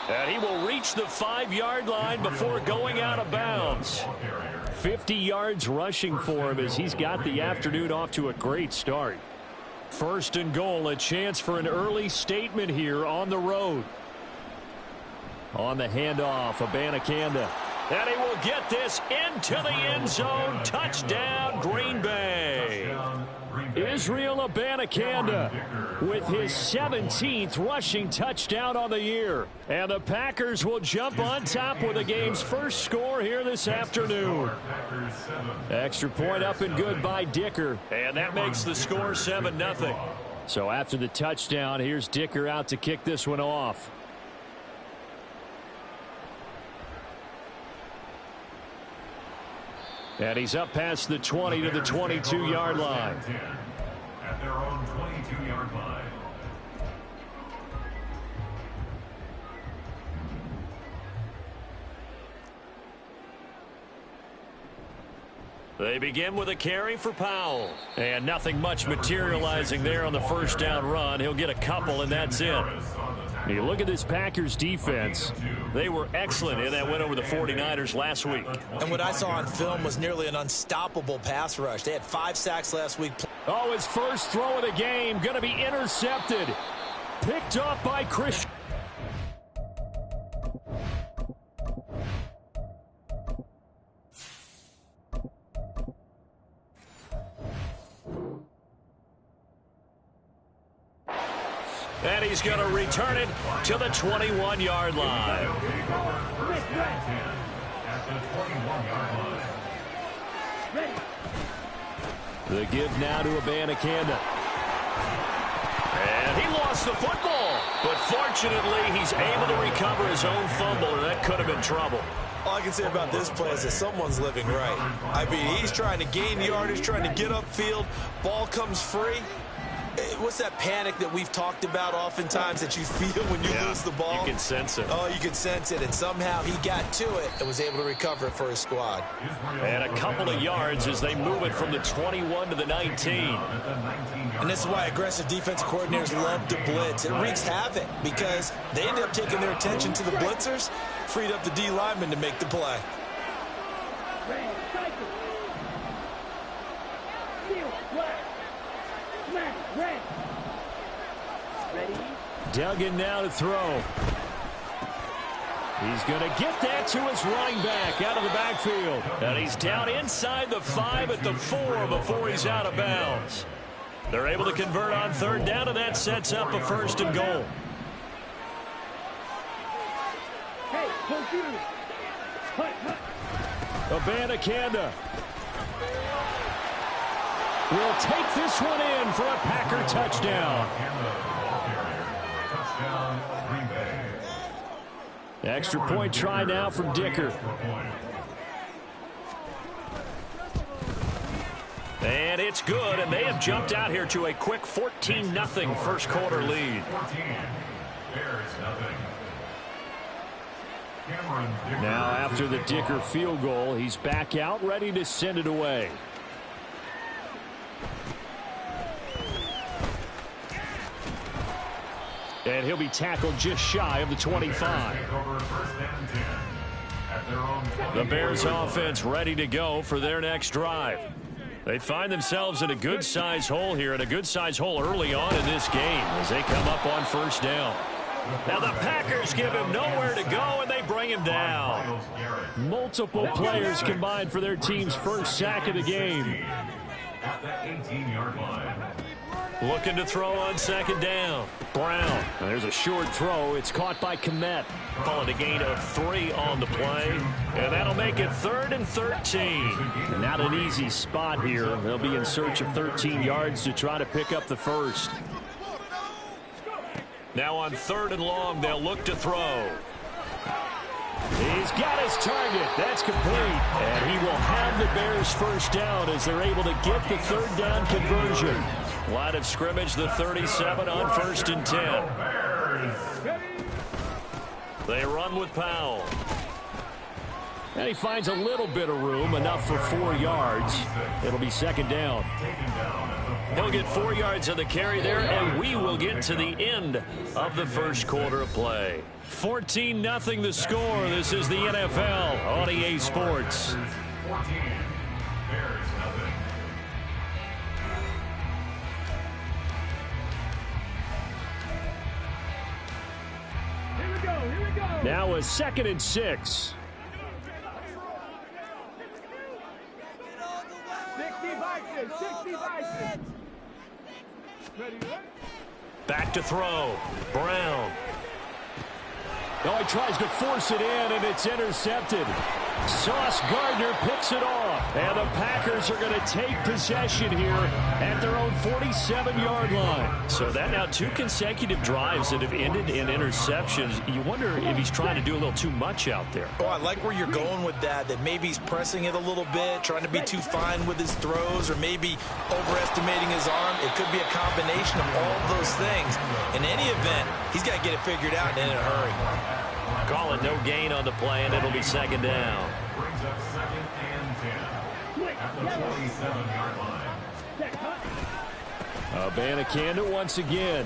And he will reach the 5-yard line before going out of bounds. 50 yards rushing for him as he's got the afternoon off to a great start. 1st and goal, a chance for an early statement here on the road. On the handoff, Abanikanda. And he will get this into the end zone. Touchdown, Green Bay. Israel Abanikanda with his 17th rushing touchdown on the year. And the Packers will jump on top with the game's first score here this afternoon. Extra point up and good by Dicker. And that makes the score 7-0. So after the touchdown, here's Dicker out to kick this one off. And he's up past the 20 to the 22-yard line. At their own 22-yard line. They begin with a carry for Powell. And nothing much materializing there on the first down run. He'll get a couple, and that's it. You look at this Packers defense. They were excellent in that win over the 49ers last week. And what I saw on film was nearly an unstoppable pass rush. They had 5 sacks last week. Oh, his first throw of the game going to be intercepted. Picked off by Christian. And he's going to return it to the 21-yard line. The give now to Abanikanda. And he lost the football. But fortunately, he's able to recover his own fumble, and that could have been trouble. All I can say about this play is that someone's living right. I mean, he's trying to gain yardage, trying to get upfield. Ball comes free. What's that panic that we've talked about oftentimes that you feel when you lose the ball? You can sense it. Oh, you can sense it, and somehow he got to it and was able to recover it for his squad. And a couple of yards as they move it from the 21 to the 19. And this is why aggressive defensive coordinators love to blitz. It wreaks havoc because they end up taking their attention to the blitzers, freed up the D lineman to make the play. Duggan now to throw. He's going to get that to his running back out of the backfield. And he's down inside the 5 at the 4 before he's out of bounds. They're able to convert on third down, and that sets up a first and goal. Abanikanda will take this one in for a Packer touchdown. Extra point try now from Dicker. And it's good, and they have jumped out here to a quick 14-0 first quarter lead. Now after the Dicker field goal, he's back out ready to send it away. And he'll be tackled just shy of the 25. The Bears offense ready to go for their next drive. They find themselves in a good-sized hole here, and a good-sized hole early on in this game as they come up on first down. Now the Packers give him nowhere to go, and they bring him down. Multiple players combined for their team's first sack of the game. At the 18-yard line. Looking to throw on second down. Brown. There's a short throw. It's caught by Kmet. Call it a gain of 3 on the play. And that'll make it 3rd and 13. Not an easy spot here. They'll be in search of 13 yards to try to pick up the first. Now on 3rd and long, they'll look to throw. He's got his target. That's complete. And he will have the Bears first down as they're able to get the 3rd down conversion. Line of scrimmage, the 37 on 1st and 10. They run with Powell. And he finds a little bit of room, enough for 4 yards. It'll be second down. He'll get 4 yards on the carry there, and we will get to the end of the first quarter of play. 14-0 the score. This is the NFL on EA Sports. 14, Bears nothing. Now a 2nd and 6. Back to throw. Brown. Oh, he tries to force it in, and it's intercepted. Sauce Gardner picks it off. And the Packers are going to take possession here at their own 47-yard line. So that now 2 consecutive drives that have ended in interceptions. You wonder if he's trying to do a little too much out there. Oh, I like where you're going with that maybe he's pressing it a little bit, trying to be too fine with his throws, or maybe overestimating his arm. It could be a combination of all those things. In any event, he's got to get it figured out and in a hurry. Call it no gain on the play, and it'll be second down. Brings up 2nd and 10. at the 27-yard line. Abanikanda once again.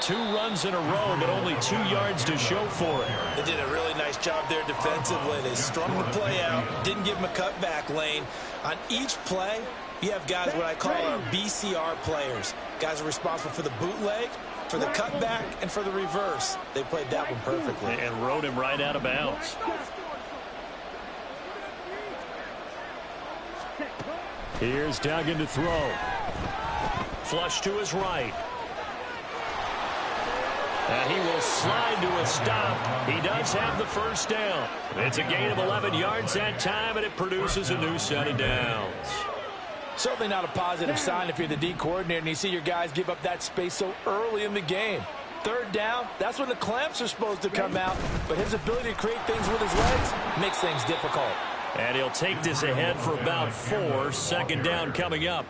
2 runs in a row, but only 2 yards to show for it. They did a really nice job there defensively. They strung the play out, didn't give him a cutback lane. On each play, you have guys what I call our BCR players. Guys are responsible for the bootleg, for the cutback, and for the reverse. They played that one perfectly. And rode him right out of bounds. Here's Duggan to throw. Flush to his right. And he will slide to a stop. He does have the first down. It's a gain of 11 yards that time, and it produces a new set of downs. Certainly not a positive sign if you're the D coordinator and you see your guys give up that space so early in the game. 3rd down, that's when the clamps are supposed to come out, but his ability to create things with his legs makes things difficult. And he'll take this ahead for about 4. 2nd down coming up.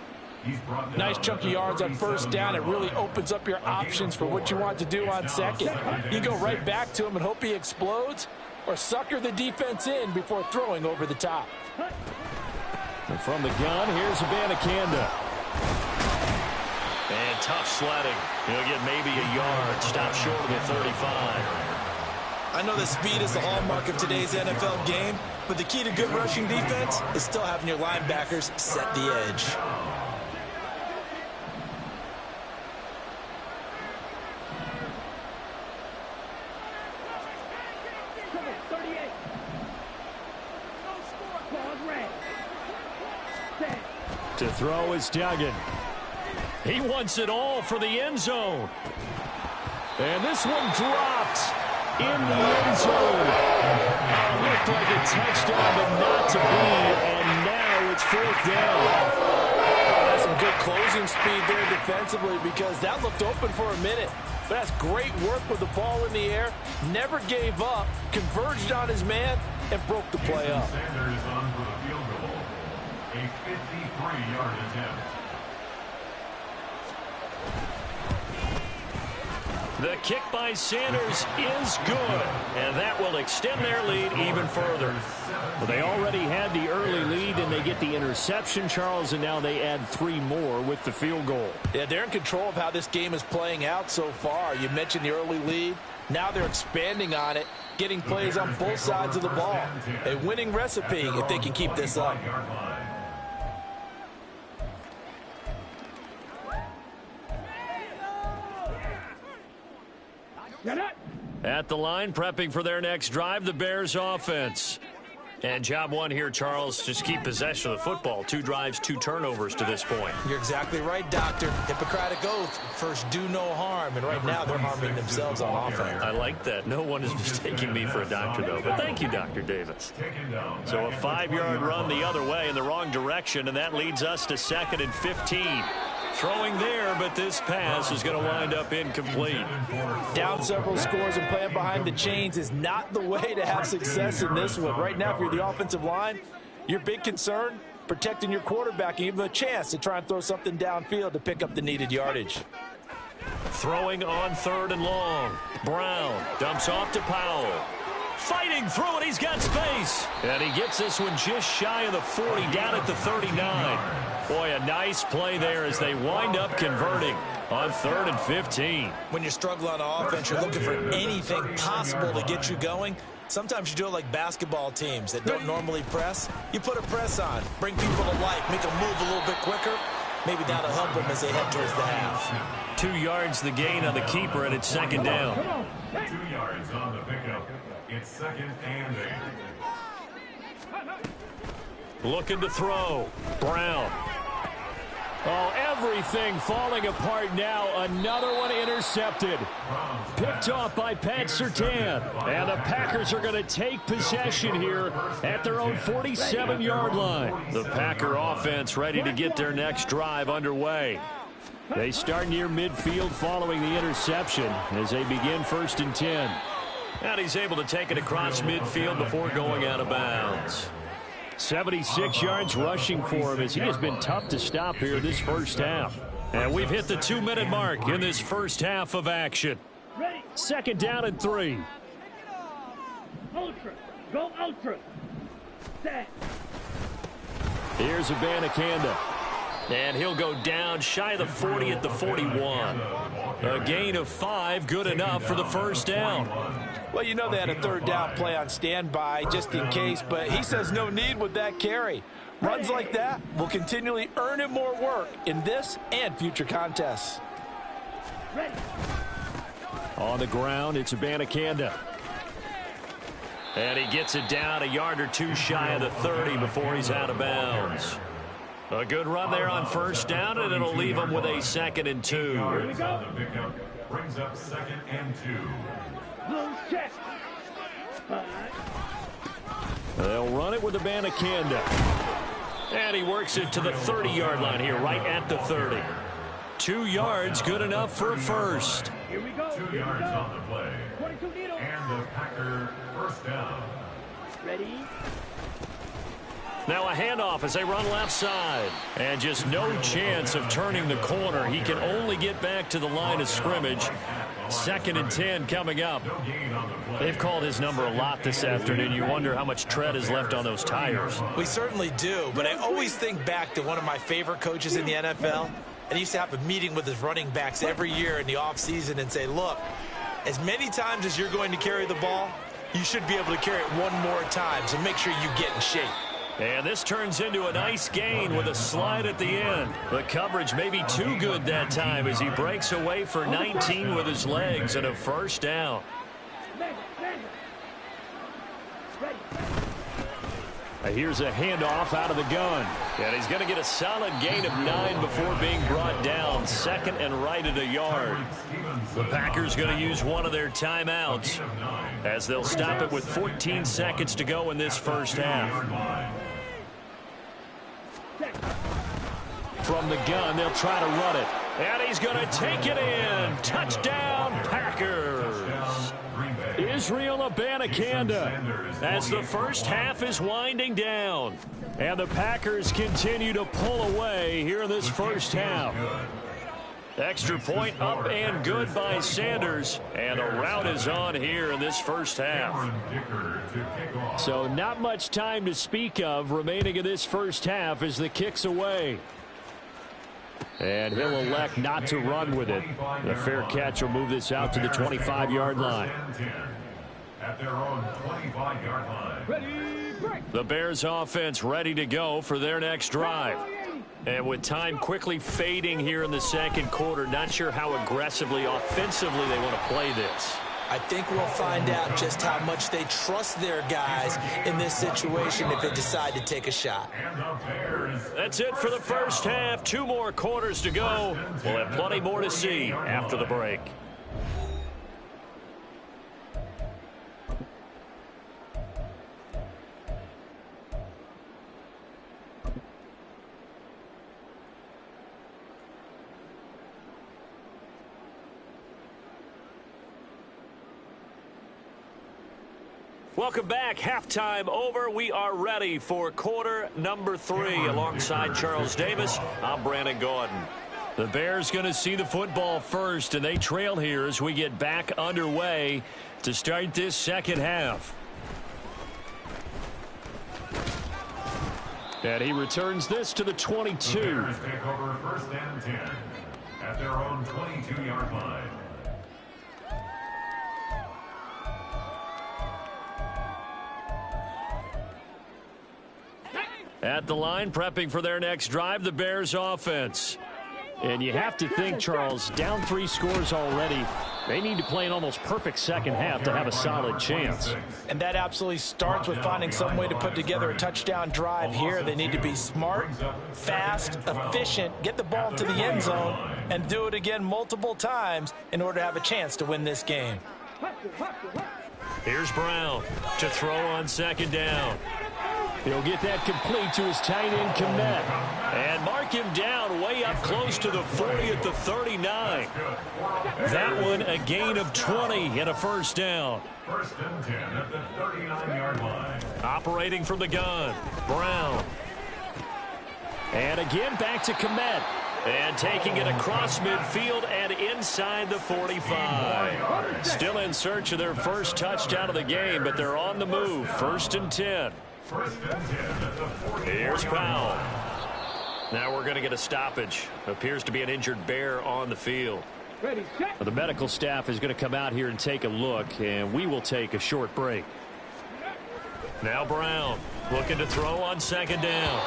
Nice chunky yards on 1st down. It really opens up your options for what you want to do on 2nd. You go right back to him and hope he explodes, or sucker the defense in before throwing over the top. And from the gun, here's Abanikanda. And tough sledding. He'll get maybe a yard. Stop short of the 35. I know that speed is the hallmark of today's NFL game, but the key to good rushing defense is still having your linebackers set the edge. To throw is Duggan. He wants it all for the end zone. And this one dropped in the end zone. Looked like a touchdown, but not to be. And now it's 4th down. That's some good closing speed there defensively because that looked open for a minute. But that's great work with the ball in the air. Never gave up, converged on his man, and broke the play up. Sanders on for the field goal. A 53-yard attempt. The kick by Sanders is good, and that will extend their lead even further. Well, they already had the early lead, and they get the interception, Charles, and now they add 3 more with the field goal. Yeah, they're in control of how this game is playing out so far. You mentioned the early lead. Now they're expanding on it, getting plays on both sides of the ball. A winning recipe if they can keep this up. At the line, prepping for their next drive, the Bears offense. And job 1 here, Charles, just keep possession of the football. 2 drives, 2 turnovers to this point. You're exactly right, Doctor. Hippocratic oath. First, do no harm. And right now, they're harming themselves on offense. I like that. No one is mistaking me for a doctor, though. But thank you, Dr. Davis. So a 5-yard run the other way in the wrong direction, and that leads us to 2nd and 15. Throwing there, but this pass is going to wind up incomplete. Down several scores and playing behind the chains is not the way to have success in this one. Right now, if you're the offensive line, your big concern, protecting your quarterback and give him a chance to try and throw something downfield to pick up the needed yardage. Throwing on 3rd and long. Brown dumps off to Powell. Fighting through it, he's got space. And he gets this one just shy of the 40, down at the 39. Boy, a nice play there as they wind up converting on 3rd and 15. When you struggle on offense, you're looking for anything possible to get you going. Sometimes you do it like basketball teams that don't normally press. You put a press on, bring people to life, make them move a little bit quicker. Maybe that'll help them as they head towards the half. 2 yards the gain on the keeper, and it's 2nd down. 2 yards on the pickup. It's 2nd and 8. Looking to throw. Brown. Oh, everything falling apart now. Another one intercepted. Picked off by Pat Surtain. And the Packers are going to take possession here at their own 47-yard line. The Packer offense ready to get their next drive underway. They start near midfield following the interception as they begin 1st and 10. And he's able to take it across midfield before going out of bounds. 76 yards rushing for him as he has been tough to stop here this first half. And we've hit the 2-minute mark in this first half of action. 2nd down and 3. Ultra. Go Ultra. Here's Abanikanda. And he'll go down shy of the 40 at the 41. A gain of 5, good enough for the first down. Well, you know they had a third down play on standby just in case, but he says no need with that carry. Runs like that will continually earn him more work in this and future contests. On the ground, it's Abanikanda. And he gets it down a yard or two shy of the 30 before he's out of bounds. A good run there on first down, and it'll leave him with a 2nd and 2. Brings up 2nd and 2. They'll run it with Abanikanda. And he works it to the 30-yard line here, right at the 30. 2 yards, good enough for a first. 2 yards on the play. And the Packer first down. Ready? Now a handoff as they run left side. And just no chance of turning the corner. He can only get back to the line of scrimmage. 2nd and 10 coming up. They've called his number a lot this afternoon. You wonder how much tread is left on those tires. We certainly do, but I always think back to one of my favorite coaches in the NFL. And he used to have a meeting with his running backs every year in the offseason and say, look, as many times as you're going to carry the ball, you should be able to carry it one more time, so make sure you get in shape. And this turns into a nice gain with a slide at the end. The coverage may be too good that time as he breaks away for 19 with his legs and a first down. Here's a handoff out of the gun. And he's going to get a solid gain of 9 before being brought down. 2nd and right at a yard. The Packers going to use one of their timeouts as they'll stop it with 14 seconds to go in this first half. From the gun, they'll try to run it. And he's going to take it in. Touchdown, Packers. Israel Abanikanda as the first half is winding down. And the Packers continue to pull away here in this first half. Extra point up and good by Sanders. And a rout is on here in this first half. So not much time to speak of remaining in this first half as the kick's away. And he'll elect not to run with it. The fair catch will move this out to the 25-yard line. At their own 25-yard line. The Bears offense ready to go for their next drive. And with time quickly fading here in the second quarter, not sure how aggressively, offensively they want to play this. I think we'll find out just how much they trust their guys in this situation if they decide to take a shot. That's it for the first half. 2 more quarters to go. We'll have plenty more to see after the break. Welcome back. Halftime over. We are ready for quarter number 3. Alongside Charles Davis, I'm Brandon Gaudin. The Bears going to see the football first, and they trail here as we get back underway to start this second half. And he returns this to the 22. The Bears take over 1st and 10 at their own 22-yard line. At the line, prepping for their next drive, the Bears offense. And you have to think, Charles, down 3 scores already. They need to play an almost perfect second half to have a solid chance. And that absolutely starts with finding some way to put together a touchdown drive here. They need to be smart, fast, efficient, get the ball to the end zone, and do it again multiple times in order to have a chance to win this game. Here's Brown to throw on second down. He'll get that complete to his tight end, Kmet. And mark him down way up close to the 40 at the 39. That one a gain of 20 and a first down. 1st and 10 at the 39-yard line. Operating from the gun, Brown. And again back to Kmet. And taking it across midfield and inside the 45. Still in search of their first touchdown of the game, but they're on the move. 1st and 10. First and 10 at the 40. Here's Powell. Now we're going to get a stoppage. Appears to be an injured Bear on the field. The medical staff is going to come out here and take a look, and we will take a short break. Now Brown looking to throw on second down.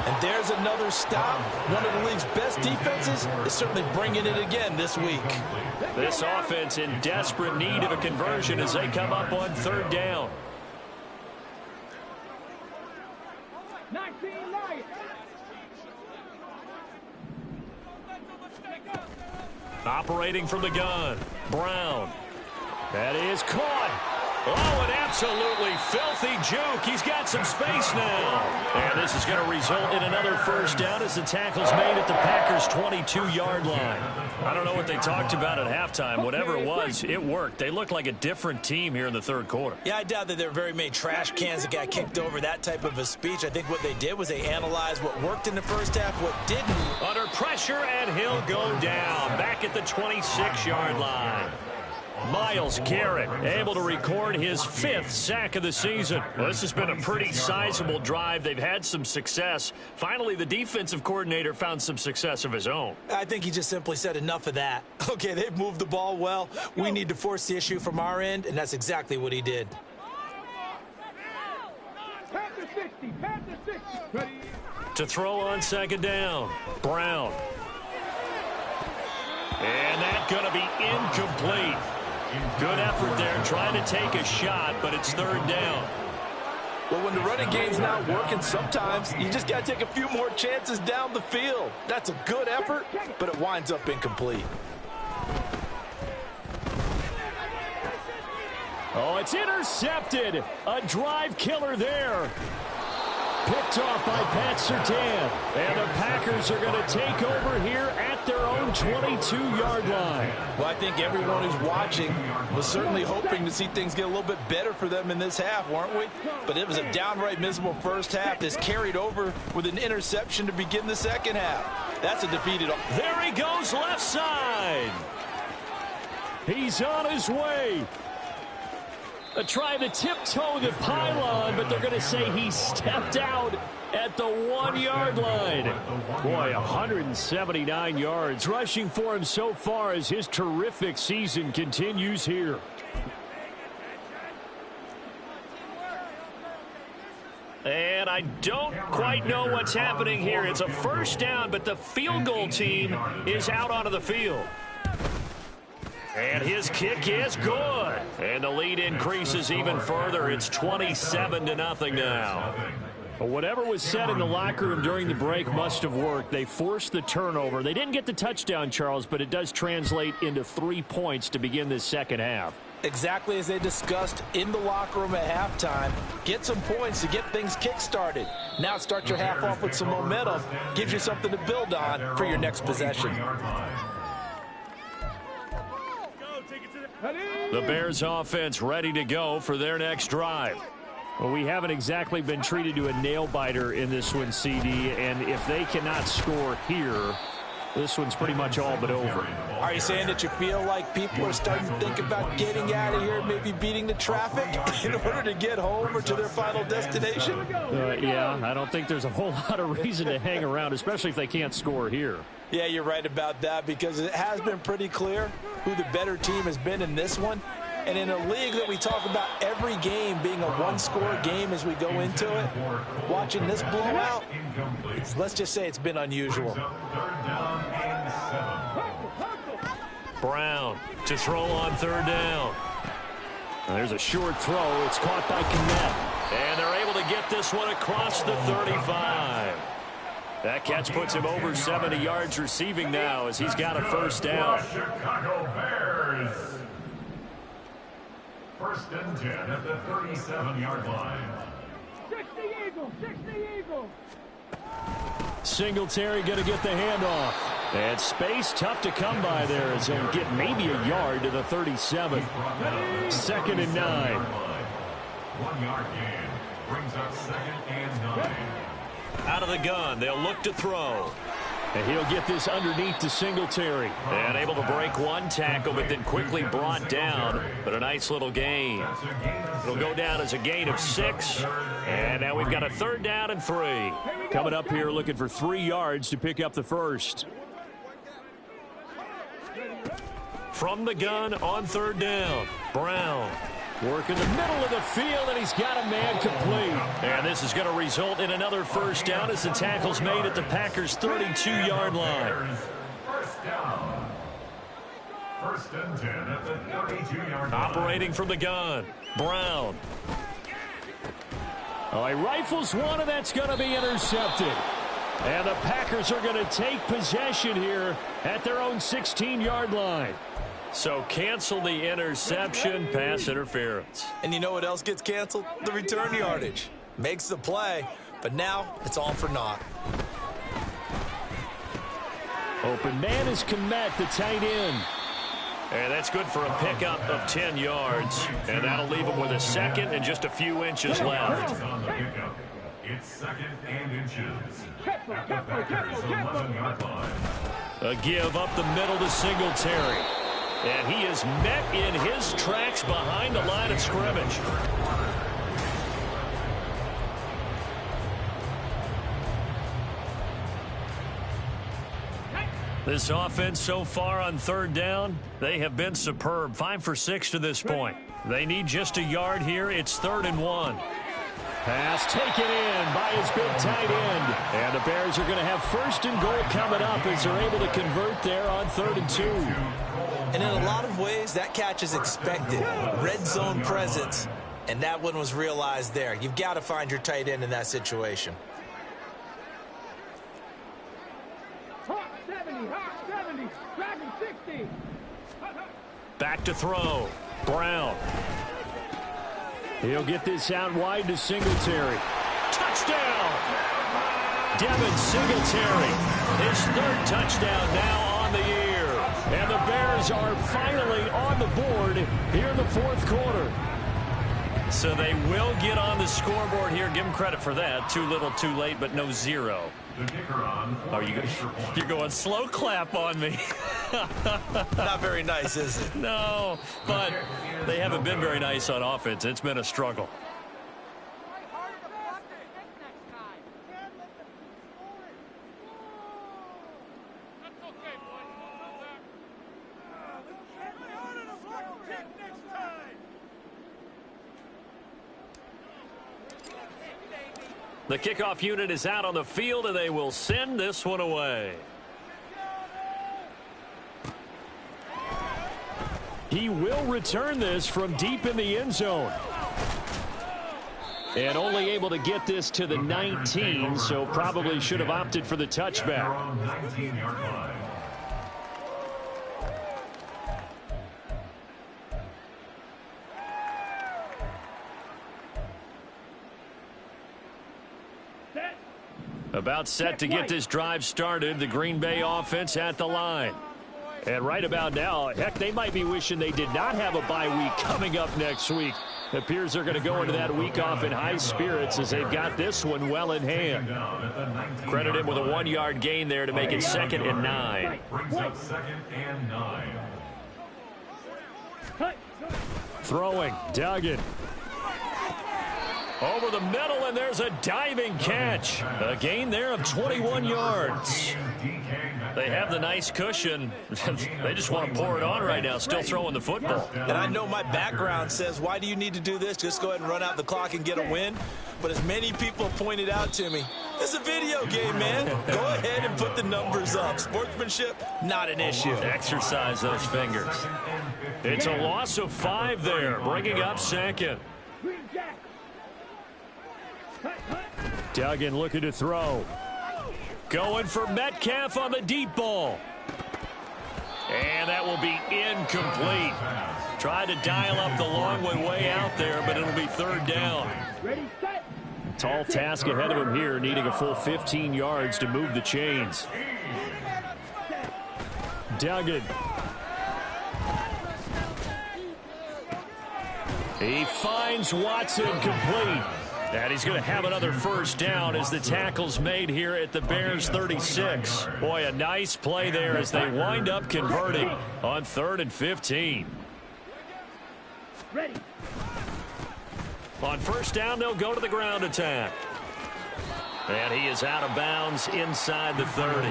And there's another stop. One of the league's best defenses is certainly bringing it again this week. This offense in desperate need of a conversion as they come up on third down. Operating from the gun, Brown. That is caught. Oh, an absolutely filthy juke. He's got some space now. And this is going to result in another first down as the tackle's made at the Packers' 22-yard line. I don't know what they talked about at halftime. Whatever it was, it worked. They looked like a different team here in the third quarter. Yeah, I doubt that there were very many trash cans that got kicked over that type of a speech. I think what they did was they analyzed what worked in the first half, what didn't. Under pressure, and he'll go down back at the 26-yard line. Myles Garrett able to record his 5th sack of the season. Well, this has been a pretty sizable drive. They've had some success. Finally, the defensive coordinator found some success of his own. I think he just simply said enough of that. Okay, they've moved the ball well. We need to force the issue from our end, and that's exactly what he did. To throw on second down, Brown. And that's going to be incomplete. Good effort there, trying to take a shot, but it's third down. Well, when the running game's not working, sometimes you just got to take a few more chances down the field. That's a good effort, but it winds up incomplete. Oh, it's intercepted. A drive killer there. Picked off by Pat Surtain. And the Packers are going to take over here at their own 22-yard line. Well, I think everyone who's watching was certainly hoping to see things get a little bit better for them in this half, weren't we? But it was a downright miserable first half that's carried over with an interception to begin the second half. That's a defeated. There he goes, left side. He's on his way. Trying to tiptoe the pylon, but they're going to say he stepped out at the 1-yard line. Boy, 179 yards rushing for him so far as his terrific season continues here. And I don't quite know what's happening here. It's a first down, but the field goal team is out onto the field. And his kick is good. And the lead increases even further. It's 27-0 now. Whatever was said in the locker room during the break must have worked. They forced the turnover. They didn't get the touchdown, Charles, but it does translate into 3 points to begin this second half. Exactly as they discussed in the locker room at halftime. Get some points to get things kick-started. Now start your half off with some momentum. Gives you something to build on for your next possession. The Bears offense ready to go for their next drive. Well, we haven't exactly been treated to a nail-biter in this one, CD, and if they cannot score here, this one's pretty much all but over. Are you saying that you feel like people are starting to think about getting out of here, maybe beating the traffic in order to get home or to their final destination? Yeah, I don't think there's a whole lot of reason to hang around, especially if they can't score here. Yeah, you're right about that because it has been pretty clear who the better team has been in this one. And in a league that we talk about every game being a one-score game as we go into it, watching this blowout, let's just say it's been unusual. Brown to throw on third down. There's a short throw. It's caught by Kmet. And they're able to get this one across the 35. That catch puts him over 70 yards receiving now as he's got a first down. Chicago Bears. First and 10 at the 37-yard line. 60 Eagles, 60 Eagles. Singletary going to get the handoff. And space tough to come by there as he'll get maybe a yard to the 37. Second and 9. 1 yard gain brings up second and 9. Out of the gun, they'll look to throw. And he'll get this underneath to Singletary. And able to break one tackle, but then quickly brought down. But a nice little gain. It'll go down as a gain of 6. And now we've got a 3rd down and 3. Coming up here looking for 3 yards to pick up the first. From the gun on 3rd down, Brown. Working the middle of the field, and he's got a man complete. And this is going to result in another 1st down as the tackle's made at the Packers' 32-yard line. First down. 1st and 10 at the 32-yard line. Operating from the gun, Brown. Oh, he rifles one, and that's going to be intercepted. And the Packers are going to take possession here at their own 16-yard line. So cancel the interception, pass interference. And you know what else gets canceled? The return yardage. Makes the play, but now it's all for naught. Open man is Kmet, the tight end. And that's good for a pickup of 10 yards. And that'll leave him with a 2nd and just a few inches left. On the pickup. It's 2nd and inches. At the Packers' 11-yard line. A give up the middle to Singletary. And he is met in his tracks behind the line of scrimmage. This offense so far on 3rd down, they have been superb. 5 for 6 to this point. They need just a yard here. It's 3rd and 1. Pass taken in by his big tight end. And the Bears are going to have 1st and goal coming up as they're able to convert there on 3rd and 2. And in a lot of ways, that catch is expected. Red zone presence, and that one was realized there. You've got to find your tight end in that situation. Hawk 70, Dragon 60. Back to throw. Brown. He'll get this out wide to Singletary. Touchdown! Devin Singletary. His 3rd touchdown now on the year. And the Bears are finally on the board here in the 4th quarter. So they will get on the scoreboard here. Give them credit for that. Too little, too late, but no 0. The kicker on. Oh, you're going slow clap on me. Not very nice, is it? No, but they haven't been very nice on offense. It's been a struggle. The kickoff unit is out on the field, and they will send this one away. He will return this from deep in the end zone. And only able to get this to the 19, so probably should have opted for the touchback. 19-yard line. About set to get this drive started. The Green Bay offense at the line. And right about now, heck, they might be wishing they did not have a bye week coming up next week. It appears they're going to go into that week off in high spirits as they've got this one well in hand. Credit him with a 1-yard gain there to make it 2nd and 9. Brings up 2nd and 9. Throwing, Duggan. Over the middle, and there's a diving catch. A gain there of 21 yards. They have the nice cushion. They just want to pour it on right now, still throwing the football. And I know my background says, why do you need to do this? Just go ahead and run out the clock and get a win. But as many people pointed out to me, it's a video game, man. Go ahead and put the numbers up. Sportsmanship, not an issue. Exercise those fingers. It's a loss of 5 there, bringing up 2nd. Duggan looking to throw. Going for Metcalf on the deep ball. And that will be incomplete. Tried to dial up the long one way out there, but it'll be 3rd down. Tall task ahead of him here, needing a full 15 yards to move the chains. Duggan. He finds Watson complete. And he's going to have another first down as the tackle's made here at the Bears 36. Boy, a nice play there as they wind up converting on 3rd and 15. Ready. On first down, they'll go to the ground attack. And he is out of bounds inside the 30.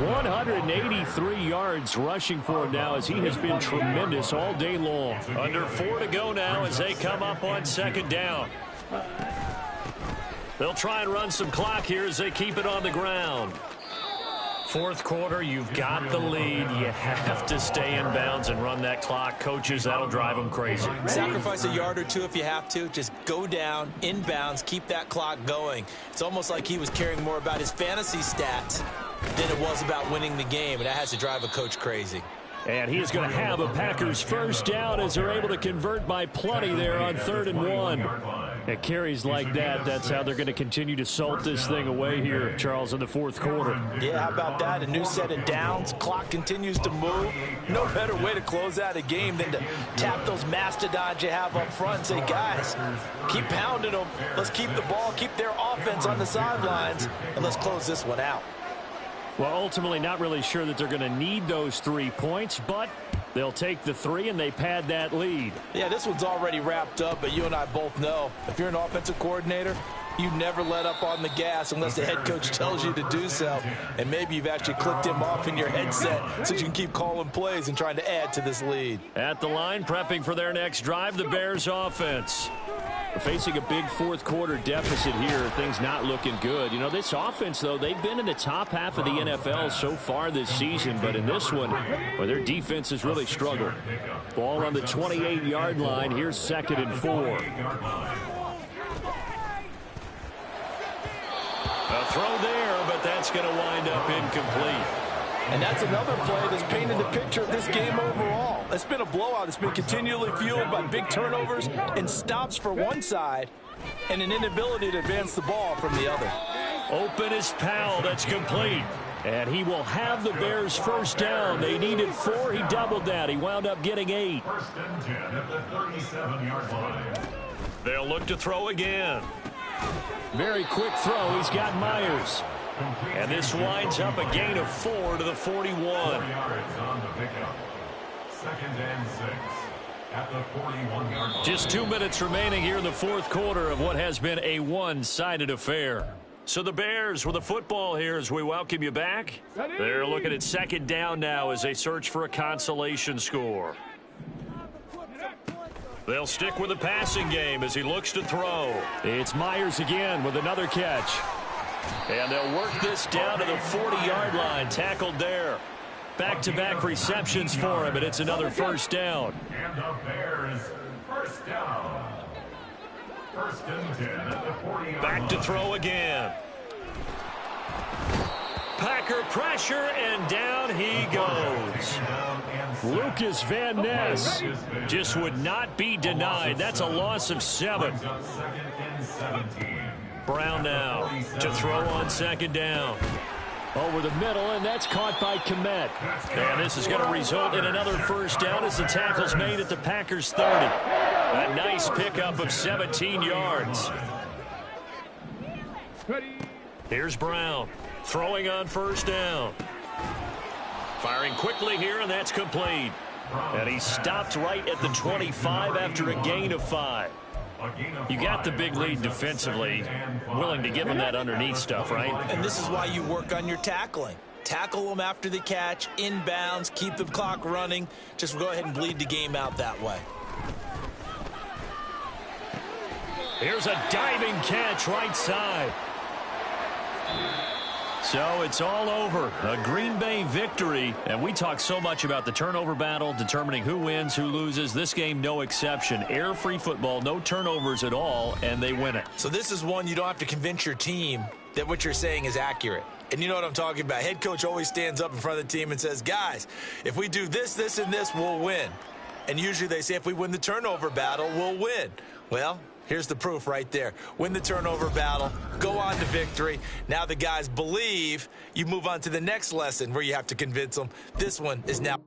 183 yards rushing for him now as he has been tremendous all day long. Under 4 to go now as they come up on 2nd down. They'll try and run some clock here as they keep it on the ground. 4th quarter, you've got the lead. You have to stay in bounds and run that clock. Coaches, that'll drive them crazy. Sacrifice a yard or two if you have to. Just go down, in bounds, keep that clock going. It's almost like he was caring more about his fantasy stats than it was about winning the game, and that has to drive a coach crazy. And he is going to have a Packers first down as they're able to convert by plenty there on 3rd and 1. At carries like that, that's how they're going to continue to salt this thing away here, Charles, in the 4th quarter. Yeah, how about that? A new set of downs. Clock continues to move. No better way to close out a game than to tap those mastodons you have up front and say, guys, keep pounding them. Let's keep the ball, keep their offense on the sidelines, and let's close this one out. Well, ultimately not really sure that they're going to need those 3 points, but they'll take the 3 and they pad that lead. Yeah, this one's already wrapped up, but you and I both know if you're an offensive coordinator, you never let up on the gas unless the head coach tells you to do so. And maybe you've actually clicked him off in your headset so you can keep calling plays and trying to add to this lead. At the line, prepping for their next drive, the Bears offense. We're facing a big 4th quarter deficit here. Things not looking good. You know, this offense, though, they've been in the top half of the NFL so far this season. But in this one, well, their defense has really struggled. Ball on the 28-yard line. Here's 2nd and 4. A throw there, but that's going to wind up incomplete. And that's another play that's painted the picture of this game overall. It's been a blowout. It's been continually fueled by big turnovers and stops for one side and an inability to advance the ball from the other. Open is Powell. That's complete. And he will have the Bears first down. They needed 4. He doubled that. He wound up getting 8. 1st and 10 at the 37-yard line. They'll look to throw again. Very quick throw. He's got Myers. And this winds up a gain of 4 to the 41. 4 yards on the pickup. 2nd and 6 at the 41-yard line. Just 2 minutes remaining here in the 4th quarter of what has been a one-sided affair. So the Bears with the football here as we welcome you back. They're looking at 2nd down now as they search for a consolation score. They'll stick with the passing game as he looks to throw. It's Myers again with another catch. And they'll work this down to the 40-yard line. Tackled there. Back-to-back receptions for him, and it's another first down. And the Bears first down. 1st and 10 at the 40-yard line. Back to throw again. Packer pressure, and down he goes. Lucas Van Ness just would not be denied. That's a loss of 7. 2nd and 17. Brown now to throw on 2nd down. Over the middle, and that's caught by Kmet. And this is going to result in another first down as the tackle's made at the Packers 30. A nice pickup of 17 yards. Here's Brown throwing on first down. Firing quickly here, and that's complete. And he stopped right at the 25 after a gain of 5. You got the big lead defensively, willing to give him that underneath stuff, right? And this is why you work on your tackling. Tackle them after the catch, inbounds, keep the clock running. Just go ahead and bleed the game out that way. Here's a diving catch right side. So it's all over. A Green Bay victory. And we talk so much about the turnover battle, determining who wins, who loses. This game, no exception. Air-free football, no turnovers at all, and they win it. So this is one you don't have to convince your team that what you're saying is accurate. And you know what I'm talking about. Head coach always stands up in front of the team and says, guys, if we do this, this, and this, we'll win. And usually they say if we win the turnover battle, we'll win. Well, here's the proof right there. Win the turnover battle, go on to victory. Now the guys believe. You move on to the next lesson where you have to convince them. This one is now